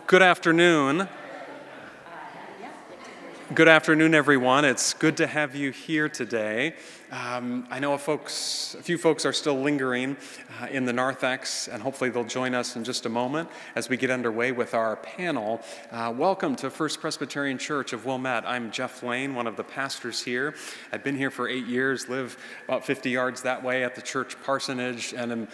Good afternoon. Good afternoon, everyone. It's good to have you here today. I know a few folks are still lingering in the narthex, and hopefully they'll join us in just a moment as we get underway with our panel. Welcome to First Presbyterian Church of Wilmette. I'm Jeff Lane, one of the pastors here. I've been here for 8 years, live about 50 yards that way at the church parsonage, and I'm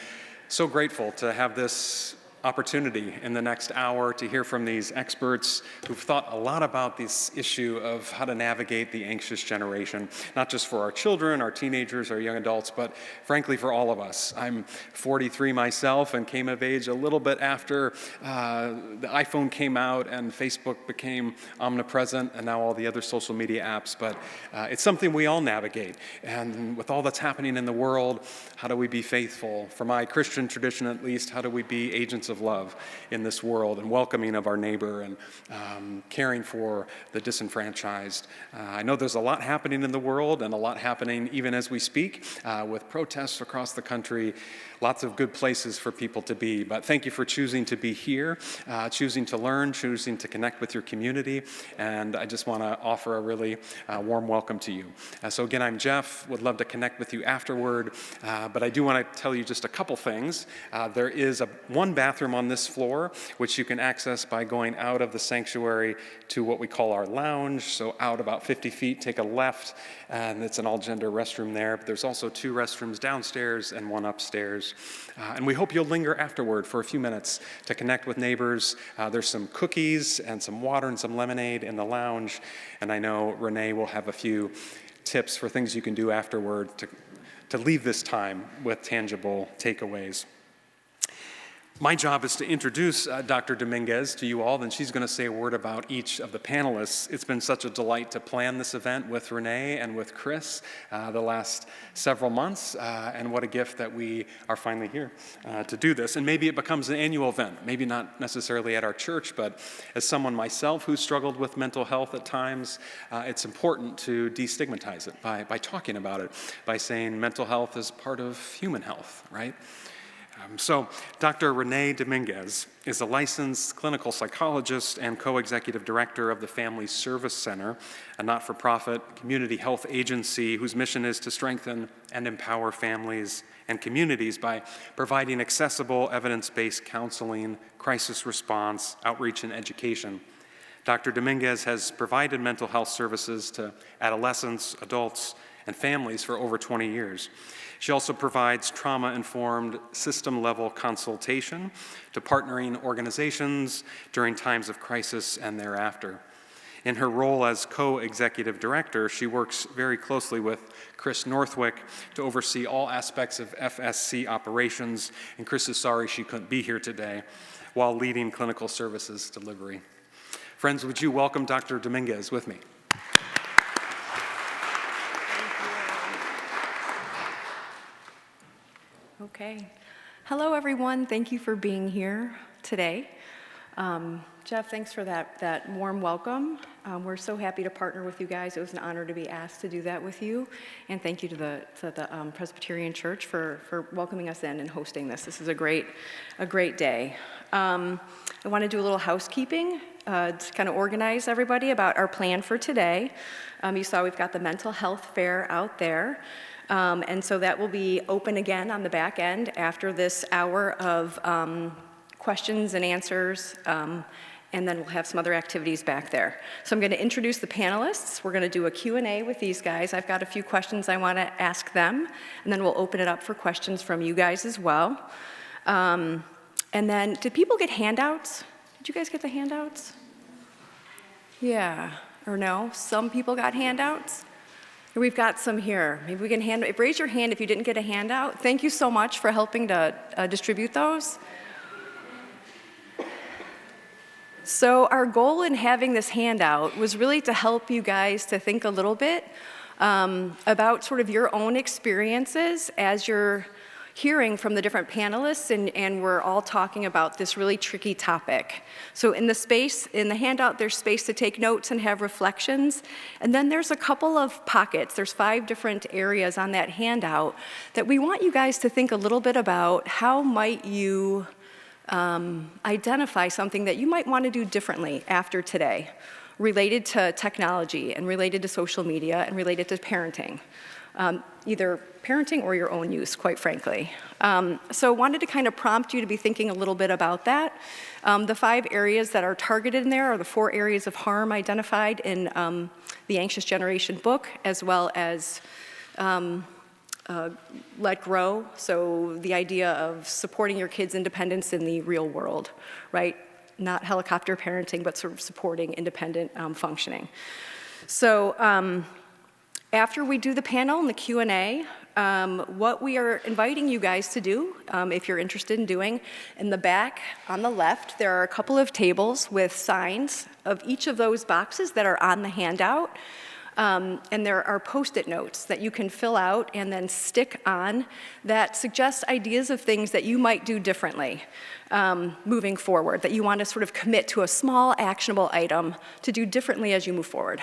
so grateful to have this opportunity in the next hour to hear from these experts who've thought a lot about this issue of how to navigate the anxious generation, not just for our children, our teenagers, our young adults, but frankly for all of us. I'm 43 myself and came of age a little bit after the iPhone came out and Facebook became omnipresent and now all the other social media apps, but it's something we all navigate. And with all that's happening in the world, how do we be faithful? For my Christian tradition at least, how do we be agents of love in this world and welcoming of our neighbor and caring for the disenfranchised? I know there's a lot happening in the world and a lot happening even as we speak with protests across the country, lots of good places for people to be. But thank you for choosing to be here, choosing to learn, choosing to connect with your community, and I just want to offer a really warm welcome to you. So again, I'm Jeff, would love to connect with you afterward, but I do want to tell you just a couple things. There is one bathroom on this floor, which you can access by going out of the sanctuary to what we call our lounge. So out about 50 feet, take a left, and it's an all-gender restroom there. But there's also 2 restrooms downstairs and 1 upstairs. And we hope you'll linger afterward for a few minutes to connect with neighbors. There's some cookies and some water and some lemonade in the lounge. And I know Renee will have a few tips for things you can do afterward to leave this time with tangible takeaways. My job is to introduce Dr. Dominguez to you all, then she's going to say a word about each of the panelists. It's been such a delight to plan this event with Renee and with Chris the last several months, and what a gift that we are finally here to do this. And maybe it becomes an annual event, maybe not necessarily at our church, but as someone myself who struggled with mental health at times, it's important to destigmatize it by talking about it, by saying mental health is part of human health, right? So Dr. Renee Dominguez is a licensed clinical psychologist and co-executive director of the Family Service Center, a not-for-profit community health agency whose mission is to strengthen and empower families and communities by providing accessible, evidence-based counseling, crisis response, outreach, and education. Dr. Dominguez has provided mental health services to adolescents, adults, and families for over 20 years. She also provides trauma-informed, system-level consultation to partnering organizations during times of crisis and thereafter. In her role as co-executive director, she works very closely with Chris Northwick to oversee all aspects of FSC operations, and Chris is sorry she couldn't be here today, while leading clinical services delivery. Friends, would you welcome Dr. Dominguez with me? Okay. Hello, everyone. Thank you for being here today. Jeff, thanks for that warm welcome. We're so happy to partner with you guys. It was an honor to be asked to do that with you. And thank you to the Presbyterian Church for welcoming us in and hosting this. This is a great day. I want to do a little housekeeping to kind of organize everybody about our plan for today. You saw we've got the mental health fair out there. And so that will be open again on the back end after this hour of questions and answers, and then we'll have some other activities back there. So I'm going to introduce the panelists. We're going to do a Q&A with these guys. I've got a few questions I want to ask them, and then we'll open it up for questions from you guys as well. And then, did people get handouts? Did you guys get the handouts? Yeah, or no? Some people got handouts? We've got some here. Maybe we can raise your hand if you didn't get a handout. Thank you so much for helping to distribute those. So our goal in having this handout was really to help you guys to think a little bit about sort of your own experiences as you're hearing from the different panelists, and we're all talking about this really tricky topic. So in the handout, there's space to take notes and have reflections, and then there's a couple of pockets. There's 5 different areas on that handout that we want you guys to think a little bit about how might you identify something that you might want to do differently after today, related to technology and related to social media and related to parenting. Either parenting or your own use, quite frankly. So wanted to kind of prompt you to be thinking a little bit about that. The 5 areas that are targeted in there are the 4 areas of harm identified in the Anxious Generation book, as well as Let Grow, so the idea of supporting your kids' independence in the real world, right? Not helicopter parenting, but sort of supporting independent functioning. So after we do the panel and the Q&A, what we are inviting you guys to do, if you're interested in doing, in the back on the left, there are a couple of tables with signs of each of those boxes that are on the handout. And there are Post-it notes that you can fill out and then stick on that suggest ideas of things that you might do differently moving forward, that you want to sort of commit to a small actionable item to do differently as you move forward.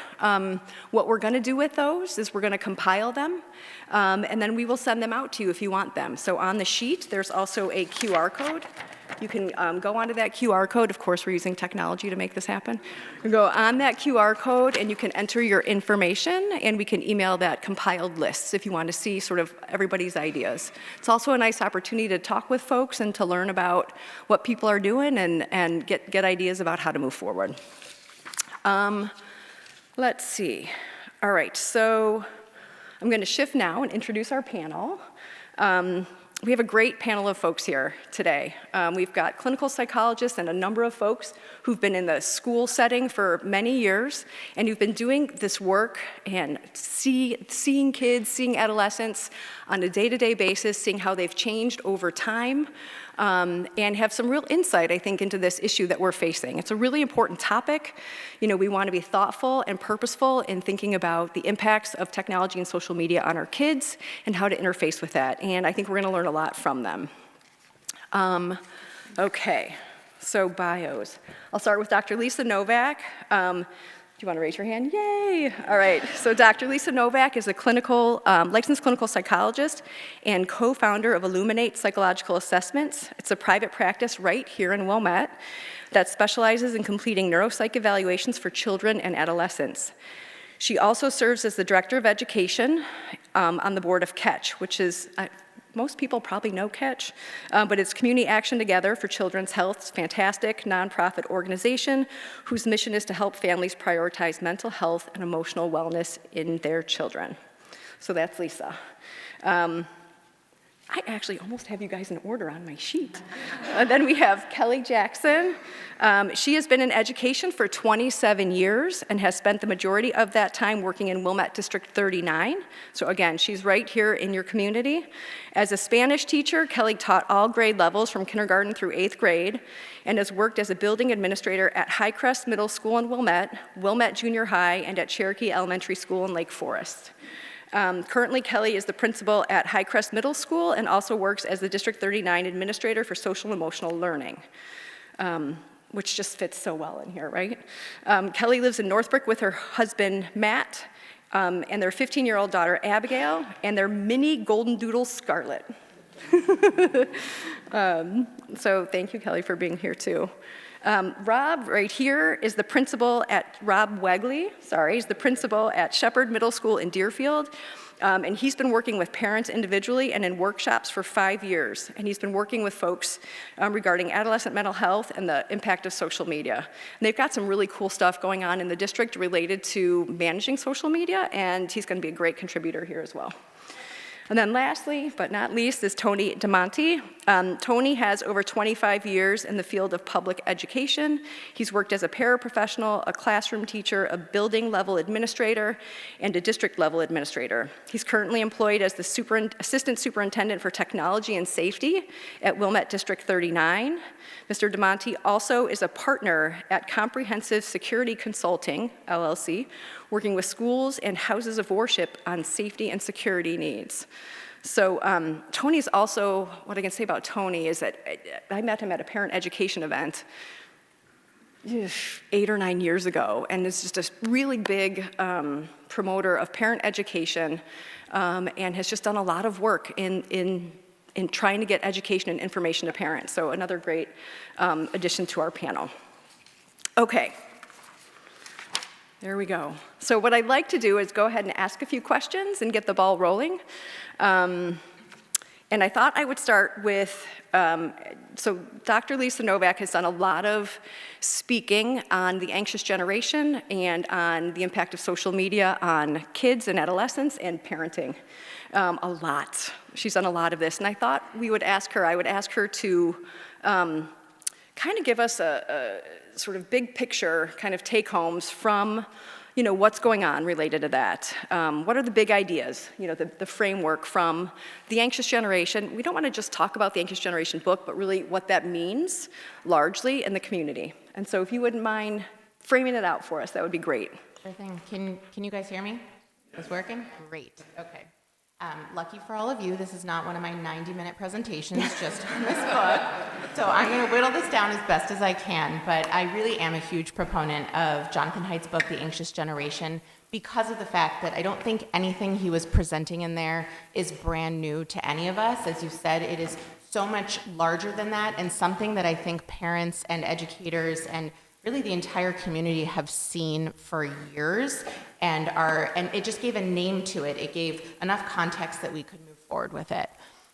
What we're going to do with those is we're going to compile them, and then we will send them out to you if you want them. So on the sheet, there's also a QR code. You can go onto that QR code. Of course, we're using technology to make this happen. You go on that QR code, and you can enter your information, and we can email that compiled list if you want to see sort of everybody's ideas. It's also a nice opportunity to talk with folks and to learn about what people are doing and get ideas about how to move forward. Let's see. All right, so I'm going to shift now and introduce our panel. We have a great panel of folks here today. We've got clinical psychologists and a number of folks who've been in the school setting for many years and who've been doing this work and seeing kids, seeing adolescents on a day-to-day basis, seeing how they've changed over time, and have some real insight, I think, into this issue that we're facing. It's a really important topic. You know, we want to be thoughtful and purposeful in thinking about the impacts of technology and social media on our kids and how to interface with that. And I think we're going to learn a lot from them. Okay, so bios. I'll start with Dr. Lisa Novak. Do you want to raise your hand? Yay! All right, so Dr. Lisa Novak is a licensed clinical psychologist and co-founder of Illuminate Psychological Assessments. It's a private practice right here in Wilmette that specializes in completing neuropsych evaluations for children and adolescents. She also serves as the director of education on the board of Catch, which is, most people probably know Catch, but it's Community Action Together for Children's Health. It's a fantastic nonprofit organization whose mission is to help families prioritize mental health and emotional wellness in their children. So that's Lisa. I actually almost have you guys in order on my sheet. Then we have Kelly Jackson. She has been in education for 27 years and has spent the majority of that time working in Wilmette District 39. So again, she's right here in your community. As a Spanish teacher, Kelly taught all grade levels from kindergarten through 8th grade and has worked as a building administrator at Highcrest Middle School in Wilmette, Wilmette Junior High, and at Cherokee Elementary School in Lake Forest. Currently, Kelly is the principal at Highcrest Middle School and also works as the District 39 Administrator for Social and Emotional Learning, which just fits so well in here, right? Kelly lives in Northbrook with her husband, Matt, and their 15-year-old daughter, Abigail, and their mini golden doodle, Scarlett. So thank you, Kelly, for being here, too. Rob, right here, is the principal at Wegley, is the principal at Shepard Middle School in Deerfield. And he's been working with parents individually and in workshops for 5 years. And he's been working with folks regarding adolescent mental health and the impact of social media. And they've got some really cool stuff going on in the district related to managing social media, and he's going to be a great contributor here as well. And then lastly, but not least, is Tony DeMonte. Tony has over 25 years in the field of public education. He's worked as a paraprofessional, a classroom teacher, a building level administrator, and a district level administrator. He's currently employed as the assistant superintendent for technology and safety at Wilmette District 39. Mr. DeMonte also is a partner at Comprehensive Security Consulting, LLC, working with schools and houses of worship on safety and security needs. So Tony's also, what I can say about Tony is that I met him at a parent education event 8 or 9 years ago, and is just a really big promoter of parent education and has just done a lot of work in in trying to get education and information to parents. So another great addition to our panel. Okay. There we go. So what I'd like to do is go ahead and ask a few questions and get the ball rolling. And I thought I would start with, so Dr. Lisa Novak has done a lot of speaking on the anxious generation and on the impact of social media on kids and adolescents and parenting. A lot. She's done a lot of this. And I thought I would ask her to kind of give us a sort of big picture kind of take-homes from, what's going on related to that. What are the big ideas, the framework from the anxious generation? We don't want to just talk about the anxious generation book, but really what that means largely in the community. And so if you wouldn't mind framing it out for us, that would be great. Sure thing. Can you guys hear me? Is working? Great. Okay. Lucky for all of you, this is not one of my 90-minute presentations just on this book. So I'm going to whittle this down as best as I can, but I really am a huge proponent of Jonathan Haidt's book, The Anxious Generation, because of the fact that I don't think anything he was presenting in there is brand new to any of us. As you said, it is so much larger than that, and something that I think parents and educators and really the entire community have seen for years, and it just gave a name to it. It gave enough context that we could move forward with it.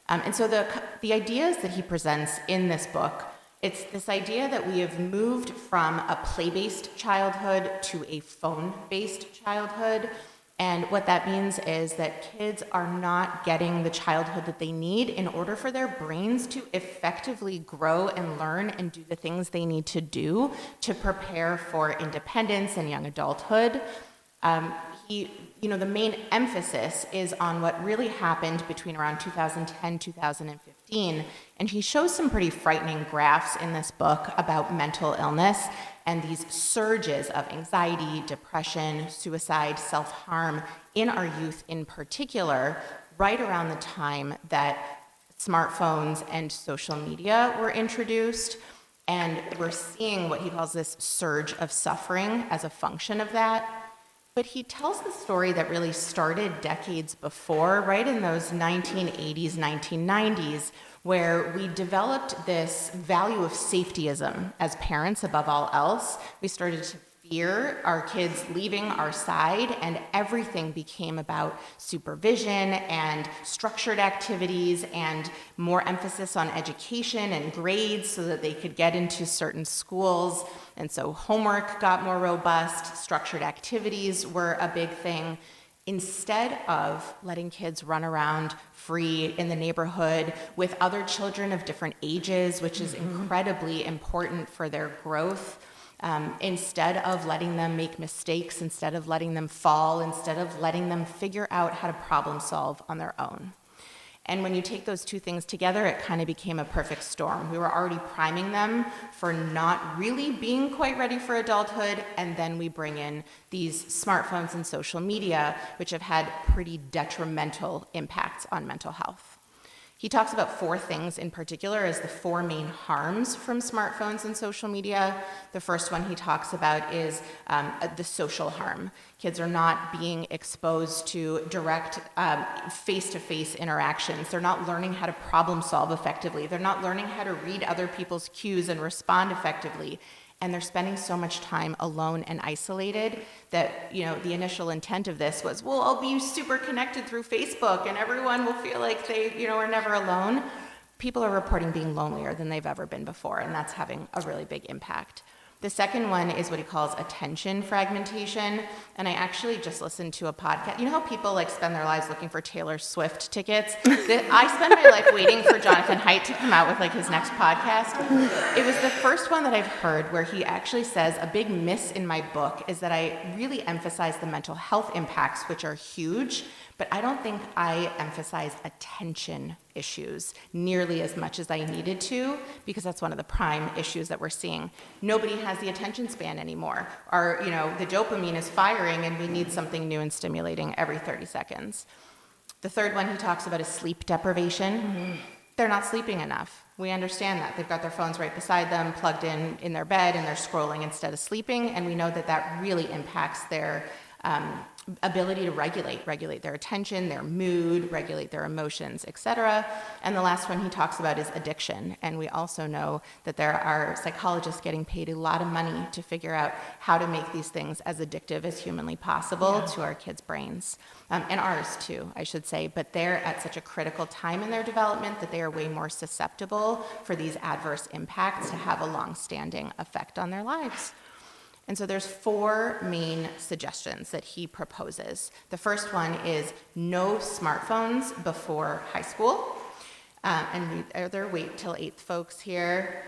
And so the ideas that he presents in this book, it's this idea that we have moved from a play-based childhood to a phone-based childhood. And what that means is that kids are not getting the childhood that they need in order for their brains to effectively grow and learn and do the things they need to do to prepare for independence and young adulthood. The main emphasis is on what really happened between around 2010, 2015, and he shows some pretty frightening graphs in this book about mental illness and these surges of anxiety, depression, suicide, self-harm in our youth in particular, right around the time that smartphones and social media were introduced. And we're seeing what he calls this surge of suffering as a function of that. But he tells the story that really started decades before, right in those 1980s, 1990s, where we developed this value of safetyism as parents above all else. We started to fear our kids leaving our side, and everything became about supervision and structured activities and more emphasis on education and grades so that they could get into certain schools. And so homework got more robust, structured activities were a big thing. Instead of letting kids run around free in the neighborhood with other children of different ages, which is incredibly important for their growth, instead of letting them make mistakes, instead of letting them fall, instead of letting them figure out how to problem solve on their own. And when you take those two things together, it kind of became a perfect storm. We were already priming them for not really being quite ready for adulthood, and then we bring in these smartphones and social media, which have had pretty detrimental impacts on mental health. He talks about four things in particular as the four main harms from smartphones and social media. The first one he talks about is the social harm. Kids are not being exposed to direct face-to-face interactions. They're not learning how to problem solve effectively. They're not learning how to read other people's cues and respond effectively. And they're spending so much time alone and isolated that, the initial intent of this was, well, I'll be super connected through Facebook and everyone will feel like they, are never alone. People are reporting being lonelier than they've ever been before, and that's having a really big impact. The second one is what he calls attention fragmentation, and I actually just listened to a podcast. You know how people spend their lives looking for Taylor Swift tickets? I spend my life waiting for Jonathan Haidt to come out with his next podcast. It was the first one that I've heard where he actually says a big miss in my book is that I really emphasize the mental health impacts, which are huge, but I don't think I emphasize attention issues nearly as much as I needed to, because that's one of the prime issues that we're seeing. Nobody has the attention span anymore. The dopamine is firing and we need something new and stimulating every 30 seconds. The third one he talks about is sleep deprivation. Mm-hmm. They're not sleeping enough. We understand that. They've got their phones right beside them, plugged in their bed, and they're scrolling instead of sleeping, and we know that that really impacts their ability to regulate their attention, their mood, regulate their emotions, etc. And the last one he talks about is addiction. And we also know that there are psychologists getting paid a lot of money to figure out how to make these things as addictive as humanly possible to our kids' brains. And ours too, I should say. But they're at such a critical time in their development that they are way more susceptible for these adverse impacts to have a long-standing effect on their lives. And so there's 4 main suggestions that he proposes. The first one is no smartphones before high school. Are there wait till 8th folks here?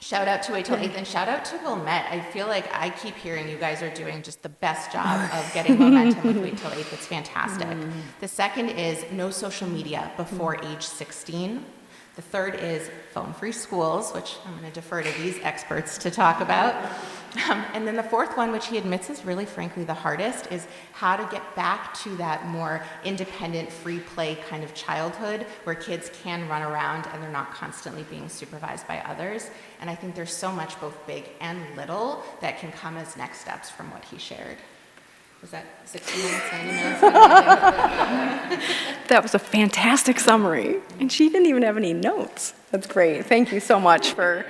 Shout out to wait till 8th and shout out to Wilmette. I feel like I keep hearing you guys are doing just the best job of getting momentum with wait till 8th. It's fantastic. The second is no social media before age 16. The third is phone-free schools, which I'm going to defer to these experts to talk about. And then the fourth one, which he admits is really, frankly, the hardest, is how to get back to that more independent, free play kind of childhood where kids can run around and they're not constantly being supervised by others. And I think there's so much, both big and little, that can come as next steps from what he shared. Was that 60 minutes, 90 minutes? That was a fantastic summary. And she didn't even have any notes. That's great. Thank you so much for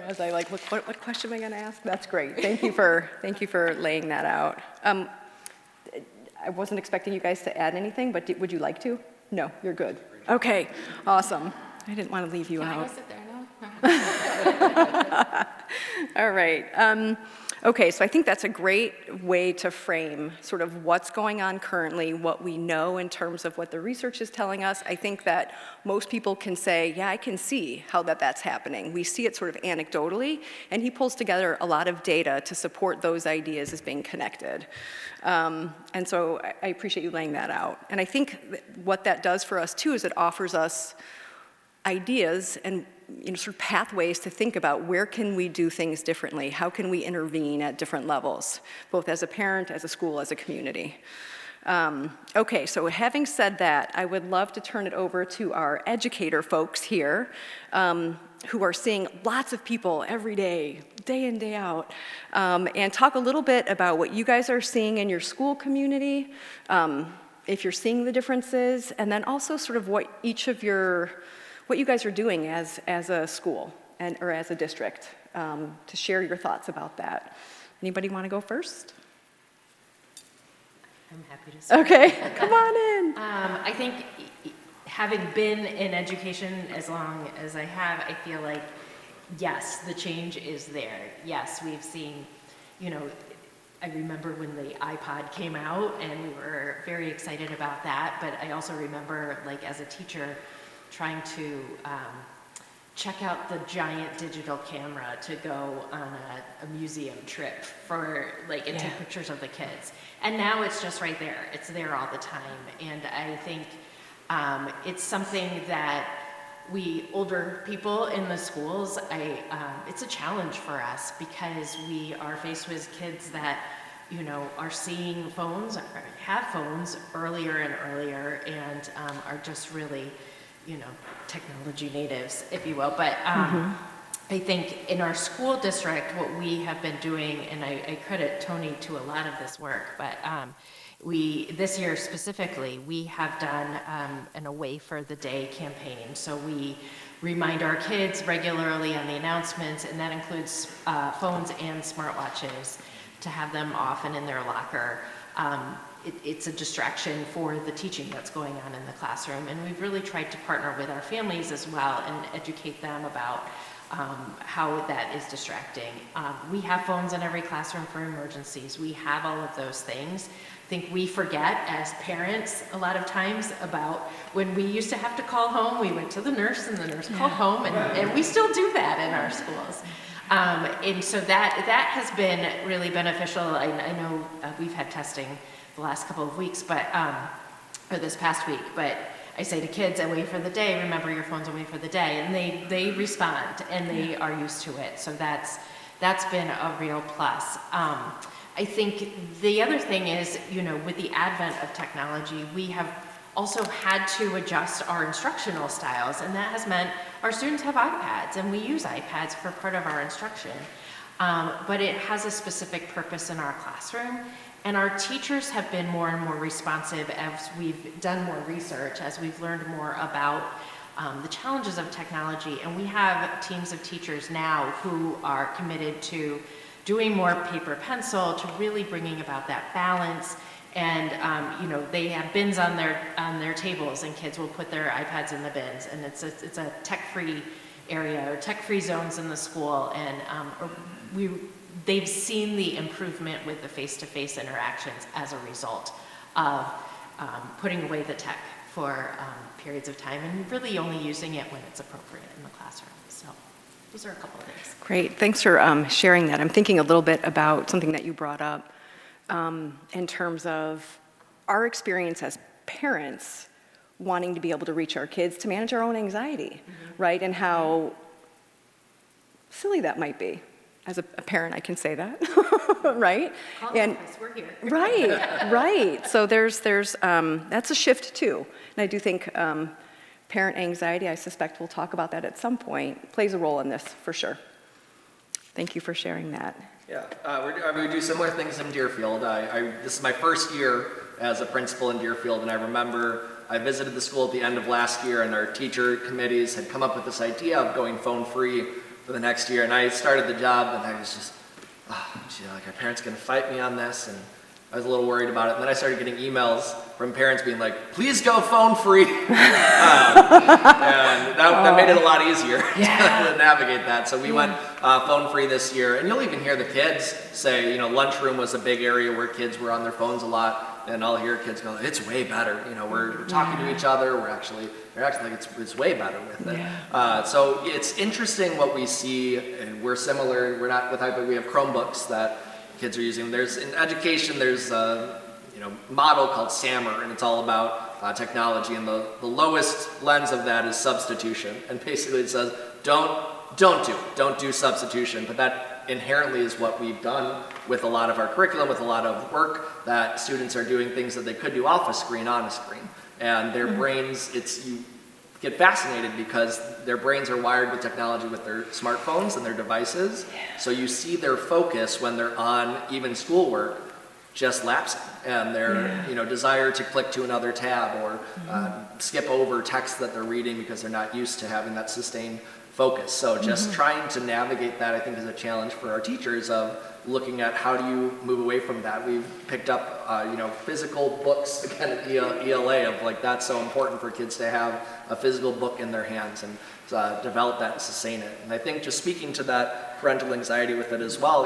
as I like, what question am I going to ask? That's great. Thank you for laying that out. I wasn't expecting you guys to add anything, but would you like to? No, you're good. Okay, awesome. I didn't want to leave you out. Can I go sit there? No. All right. Okay, so I think that's a great way to frame sort of what's going on currently, what we know in terms of what the research is telling us. I think that most people can say, yeah, I can see how that's happening. We see it sort of anecdotally, and he pulls together a lot of data to support those ideas as being connected. And so I appreciate you laying that out. And I think what that does for us too is it offers us ideas and sort of pathways to think about where can we do things differently, how can we intervene at different levels, both as a parent, as a school, as a community. Okay, so having said that, I would love to turn it over to our educator folks here, who are seeing lots of people every day, day in, day out, and talk a little bit about what you guys are seeing in your school community, if you're seeing the differences, and then also sort of what you guys are doing as a school or as a district, to share your thoughts about that. Anybody want to go first? I'm happy to start. Okay, come on in. I think having been in education as long as I have, I feel like, yes, the change is there. Yes, we've seen, I remember when the iPod came out and we were very excited about that, but I also remember, like, as a teacher, trying to check out the giant digital camera to go on a museum trip and take pictures of the kids. And now it's just right there. It's there all the time. And I think it's something that we older people in the schools, it's a challenge for us because we are faced with kids that are seeing phones, or have phones earlier and earlier, and are just really technology natives, if you will. But I think in our school district, what we have been doing, and I credit Tony to a lot of this work, but this year specifically, we have done an Away for the Day campaign. So we remind our kids regularly on the announcements, and that includes phones and smartwatches, to have them off and in their locker. It's a distraction for the teaching that's going on in the classroom. And we've really tried to partner with our families as well and educate them about how that is distracting. We have phones in every classroom for emergencies. We have all of those things. I think we forget as parents a lot of times about when we used to have to call home, we went to the nurse and the nurse called home, and we still do that in our schools. And so that has been really beneficial. I know we've had testing the last couple of weeks, or this past week, but I say to kids, Away for the Day, remember your phone's away for the day, and they respond, and they are used to it, so that's been a real plus. I think the other thing is, with the advent of technology, we have also had to adjust our instructional styles, and that has meant our students have iPads, and we use iPads for part of our instruction. but it has a specific purpose in our classroom. And our teachers have been more and more responsive as we've done more research, as we've learned more about the challenges of technology. And we have teams of teachers now who are committed to doing more paper pencil, to really bringing about that balance. And they have bins on their tables, and kids will put their iPads in the bins. And it's a tech-free area, or tech-free zones in the school. And they've seen the improvement with the face-to-face interactions as a result of putting away the tech for periods of time, and really only using it when it's appropriate in the classroom. So those are a couple of things. Great, thanks for sharing that. I'm thinking a little bit about something that you brought up in terms of our experience as parents wanting to be able to reach our kids to manage our own anxiety, right? And how silly that might be. As a parent, I can say that, right? Call the office, we're here. Right. So there's that's a shift too. And I do think parent anxiety, I suspect we'll talk about that at some point, plays a role in this for sure. Thank you for sharing that. Yeah, we do similar things in Deerfield. This is my first year as a principal in Deerfield, and I remember I visited the school at the end of last year, and our teacher committees had come up with this idea of going phone-free for the next year, and I started the job, and I was just, our parents going to fight me on this, and I was a little worried about it. And then I started getting emails from parents being like, please go phone-free. And that made it a lot easier to navigate that. So we went phone-free this year, and you'll even hear the kids say, lunchroom was a big area where kids were on their phones a lot, and I'll hear kids go, it's way better. We're talking to each other, they're acting like it's way better with it. So it's interesting what we see, and we're similar. We're not with iPad, we have Chromebooks that kids are using. In education, there's a model called SAMR, and it's all about technology, and the lowest lens of that is substitution. And basically it says, don't do substitution, but that inherently is what we've done with a lot of our curriculum, with a lot of work, that students are doing things that they could do off a screen, on a screen. And their brains, you get fascinated because their brains are wired with technology with their smartphones and their devices. So you see their focus when they're on even schoolwork just lapsing, and their desire to click to another tab or skip over text that they're reading because they're not used to having that sustained focus. So just trying to navigate that, I think, is a challenge for our teachers of looking at how do you move away from that. We've picked up, physical books, again, at ELA, of that's so important for kids to have a physical book in their hands and develop that and sustain it. And I think just speaking to that parental anxiety with it as well,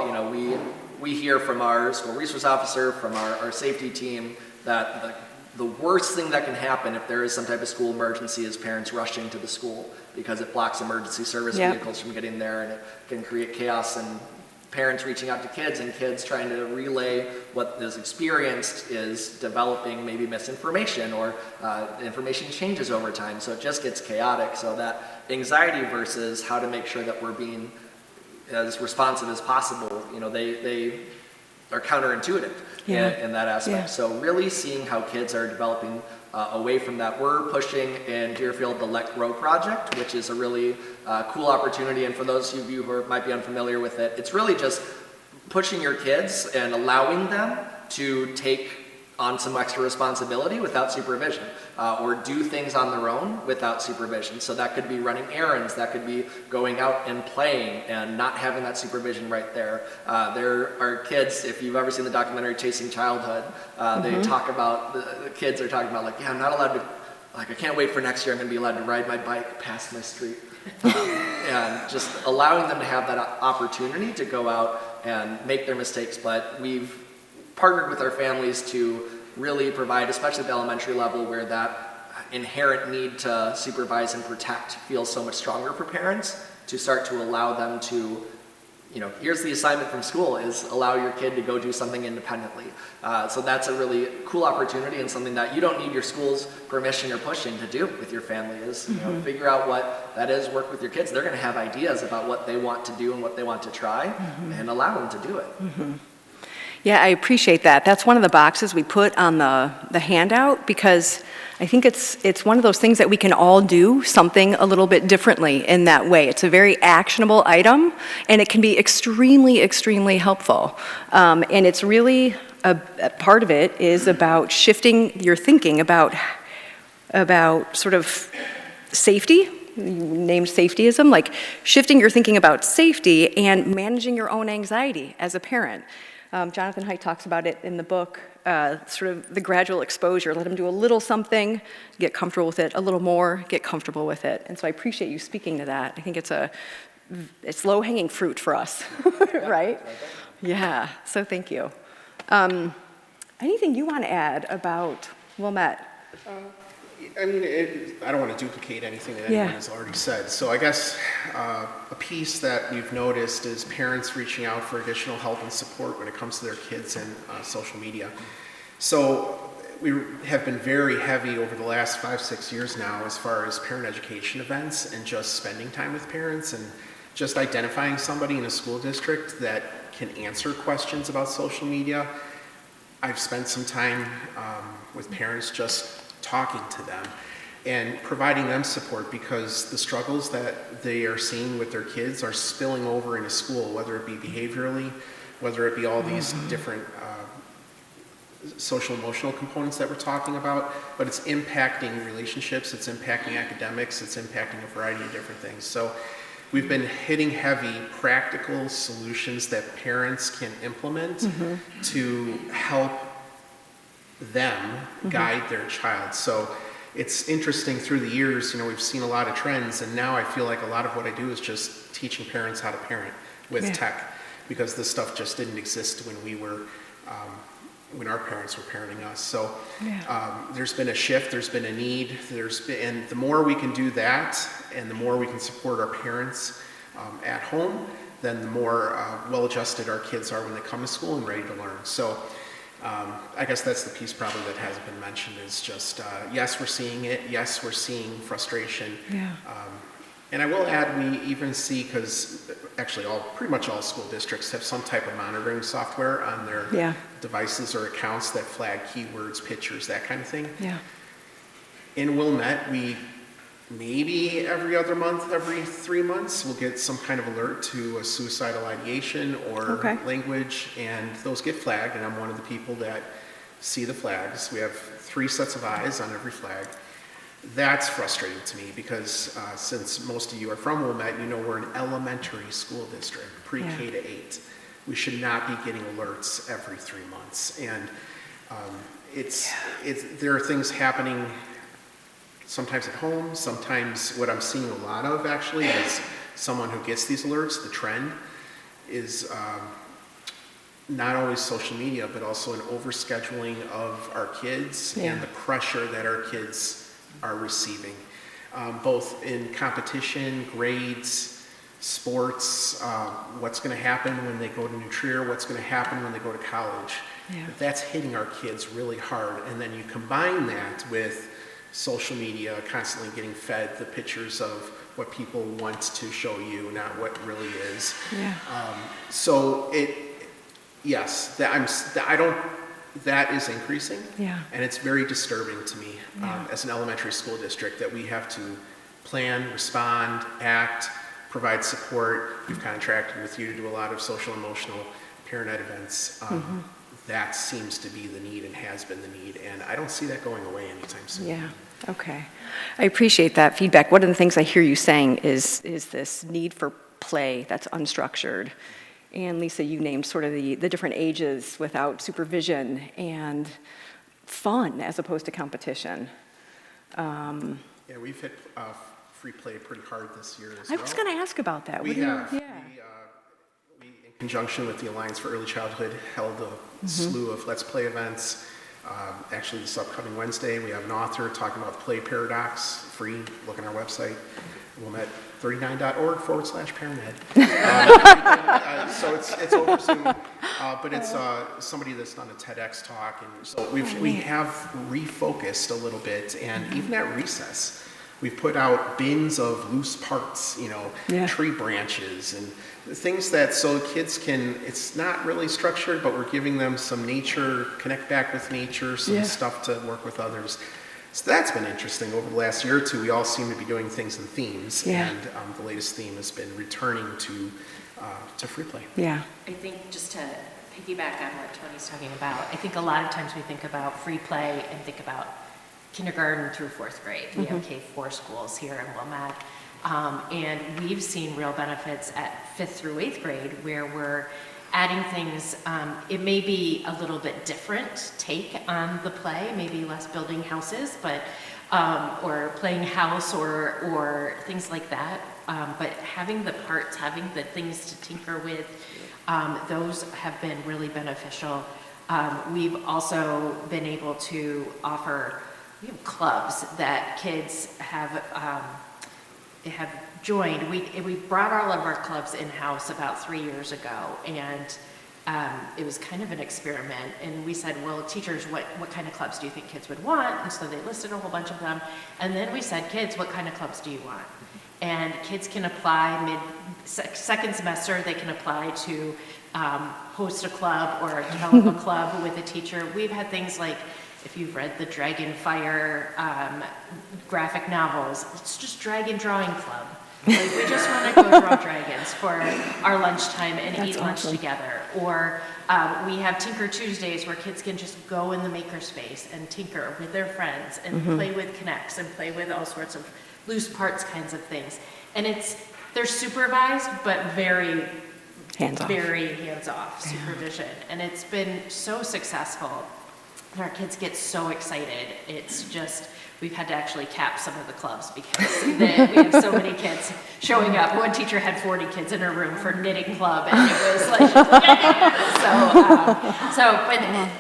we hear from our school resource officer, from our safety team, that the worst thing that can happen if there is some type of school emergency is parents rushing to the school, because it blocks emergency service vehicles from getting there, and it can create chaos, and parents reaching out to kids, and kids trying to relay what is experienced is developing maybe misinformation, or information changes over time, so it just gets chaotic. So that anxiety versus how to make sure that we're being as responsive as possible, they are counterintuitive in that aspect. So really seeing how kids are developing away from that. We're pushing in Deerfield the Let Grow project, which is a really cool opportunity. And for those of you who might be unfamiliar with it, it's really just pushing your kids and allowing them to take on some extra responsibility without supervision, or do things on their own without supervision. So that could be running errands, that could be going out and playing and not having that supervision right there. There are kids, if you've ever seen the documentary Chasing Childhood, they talk about, the kids are talking about I'm not allowed to, I can't wait for next year, I'm gonna be allowed to ride my bike past my street. And just allowing them to have that opportunity to go out and make their mistakes. But we've partnered with our families to really provide, especially at the elementary level, where that inherent need to supervise and protect feels so much stronger for parents, to start to allow them to, here's the assignment from school, is allow your kid to go do something independently. So that's a really cool opportunity, and something that you don't need your school's permission or pushing to do with your family, is figure out what that is, work with your kids. They're going to have ideas about what they want to do and what they want to try, and allow them to do it. Yeah, I appreciate that. That's one of the boxes we put on the handout because I think it's one of those things that we can all do something a little bit differently in that way. It's a very actionable item, and it can be extremely, extremely helpful. And it's really, a part of it is about shifting your thinking about sort of safety, named safetyism, like shifting your thinking about safety and managing your own anxiety as a parent. Jonathan Haidt talks about it in the book, sort of the gradual exposure. Let them do a little something, get comfortable with it, a little more, get comfortable with it. And so I appreciate you speaking to that. I think it's low-hanging fruit for us, right? Yeah, so thank you. Anything you want to add about Wilmette? I mean, I don't want to duplicate anything that anyone has already said. So I guess a piece that we've noticed is parents reaching out for additional help and support when it comes to their kids and social media. So we have been very heavy over the last 5-6 years now as far as parent education events and just spending time with parents and just identifying somebody in a school district that can answer questions about social media. I've spent some time with parents just talking to them and providing them support because the struggles that they are seeing with their kids are spilling over into school, whether it be behaviorally, whether it be all these different social emotional components that we're talking about, but it's impacting relationships, it's impacting academics, it's impacting a variety of different things. So we've been hitting heavy practical solutions that parents can implement to help them guide their child. So it's interesting through the years, we've seen a lot of trends, and now I feel like a lot of what I do is just teaching parents how to parent with tech, because this stuff just didn't exist when we were, when our parents were parenting us. So there's been a shift, there's been a need, and the more we can do that, and the more we can support our parents at home, then the more well-adjusted our kids are when they come to school and ready to learn. So I guess that's the piece probably that hasn't been mentioned is just, yes, we're seeing it. Yes, we're seeing frustration. Yeah. And I will add, we even see, because actually pretty much all school districts have some type of monitoring software on their devices or accounts that flag keywords, pictures, that kind of thing. Yeah. In Wilmette, we maybe every other month, every 3 months, we'll get some kind of alert to a suicidal ideation or language, and those get flagged, and I'm one of the people that see the flags. We have 3 sets of eyes on every flag. That's frustrating to me because since most of you are from Wilmette, we're an elementary school district, pre-K to 8. We should not be getting alerts every 3 months, and there are things happening sometimes at home, sometimes what I'm seeing a lot of actually is someone who gets these alerts. The trend is not always social media, but also an overscheduling of our kids and the pressure that our kids are receiving, both in competition, grades, sports, what's going to happen when they go to New Trier, what's going to happen when they go to college. That's hitting our kids really hard. And then you combine that with social media, constantly getting fed the pictures of what people want to show you, not what really is. So that is increasing, and it's very disturbing to me as an elementary school district that we have to plan, respond, act, provide support. We've contracted with you to do a lot of social emotional parent ed events. That seems to be the need and has been the need, and I don't see that going away anytime soon. Yeah, okay. I appreciate that feedback. One of the things I hear you saying is this need for play that's unstructured. And Lisa, you named sort of the different ages without supervision and fun as opposed to competition. Yeah, we've hit free play pretty hard this year as well. I was going to ask about that. We have. We, in conjunction with the Alliance for Early Childhood, held a slew of Let's Play events. Actually, this upcoming Wednesday, we have an author talking about the play paradox, free. Look on our website, wilmette39.org/parented. So it's over soon, but it's somebody that's done a TEDx talk, and so we have refocused a little bit, and even at recess, We've put out bins of loose parts, Yeah. tree branches and things that so kids can, it's not really structured, but we're giving them some nature, connect back with nature, some Yeah. stuff to work with others. So that's been interesting. Over the last year or two, we all seem to be doing things in themes. Yeah. And the latest theme has been returning to free play. Yeah. I think just to piggyback on what Tony's talking about, I think a lot of times we think about free play and think about kindergarten through fourth grade. We have K-4 schools here in Wilmette. And we've seen real benefits at 5th through 8th grade where we're adding things. It may be a little bit different take on the play, maybe less building houses, but or playing house or things like that. But having the parts, having the things to tinker with, those have been really beneficial. We've also been able to offer, we have clubs that kids have joined. We brought all of our clubs in-house about 3 years ago, and it was kind of an experiment. And we said, well, teachers, what kind of clubs do you think kids would want? And so they listed a whole bunch of them. And then we said, kids, what kind of clubs do you want? And kids can apply second semester, they can apply to host a club or develop a club with a teacher. We've had things like, if you've read the Dragonfire graphic novels, it's just Dragon Drawing Club. Like, we just want to go draw dragons for our lunchtime and That's eat lunch awesome. together. Or we have Tinker Tuesdays where kids can just go in the makerspace and tinker with their friends and play with Connects and play with all sorts of loose parts kinds of things. And they're supervised, but very Hands-off. very hands-off supervision. And it's been so successful. Our kids get so excited. It's just, we've had to actually cap some of the clubs because we have so many kids showing up. One teacher had 40 kids in her room for knitting club, and it was like, but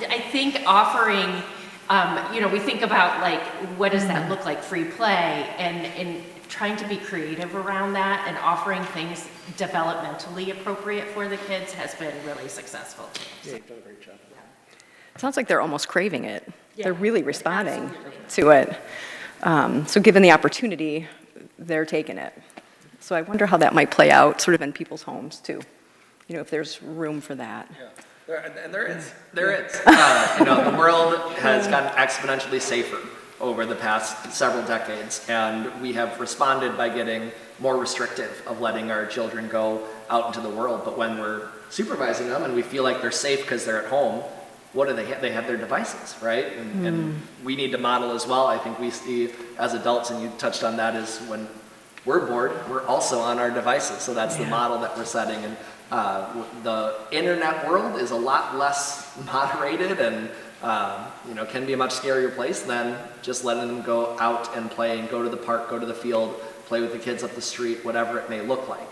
I think offering, we think about like, what does that look like, free play, and trying to be creative around that and offering things developmentally appropriate for the kids has been really successful. Yeah, you've done a great job. Sounds like they're almost craving it. Yeah, They're really responding to it. So given the opportunity, they're taking it. So I wonder how that might play out sort of in people's homes too. If there's room for that. There is. The world has gotten exponentially safer over the past several decades, and we have responded by getting more restrictive of letting our children go out into the world. But when we're supervising them and we feel like they're safe because they're at home, what do they have? They have their devices, right? And we need to model as well. I think we see as adults, and you touched on that, is when we're bored, we're also on our devices. So that's the model that we're setting. And the internet world is a lot less moderated and can be a much scarier place than just letting them go out and play and go to the park, go to the field, play with the kids up the street, whatever it may look like.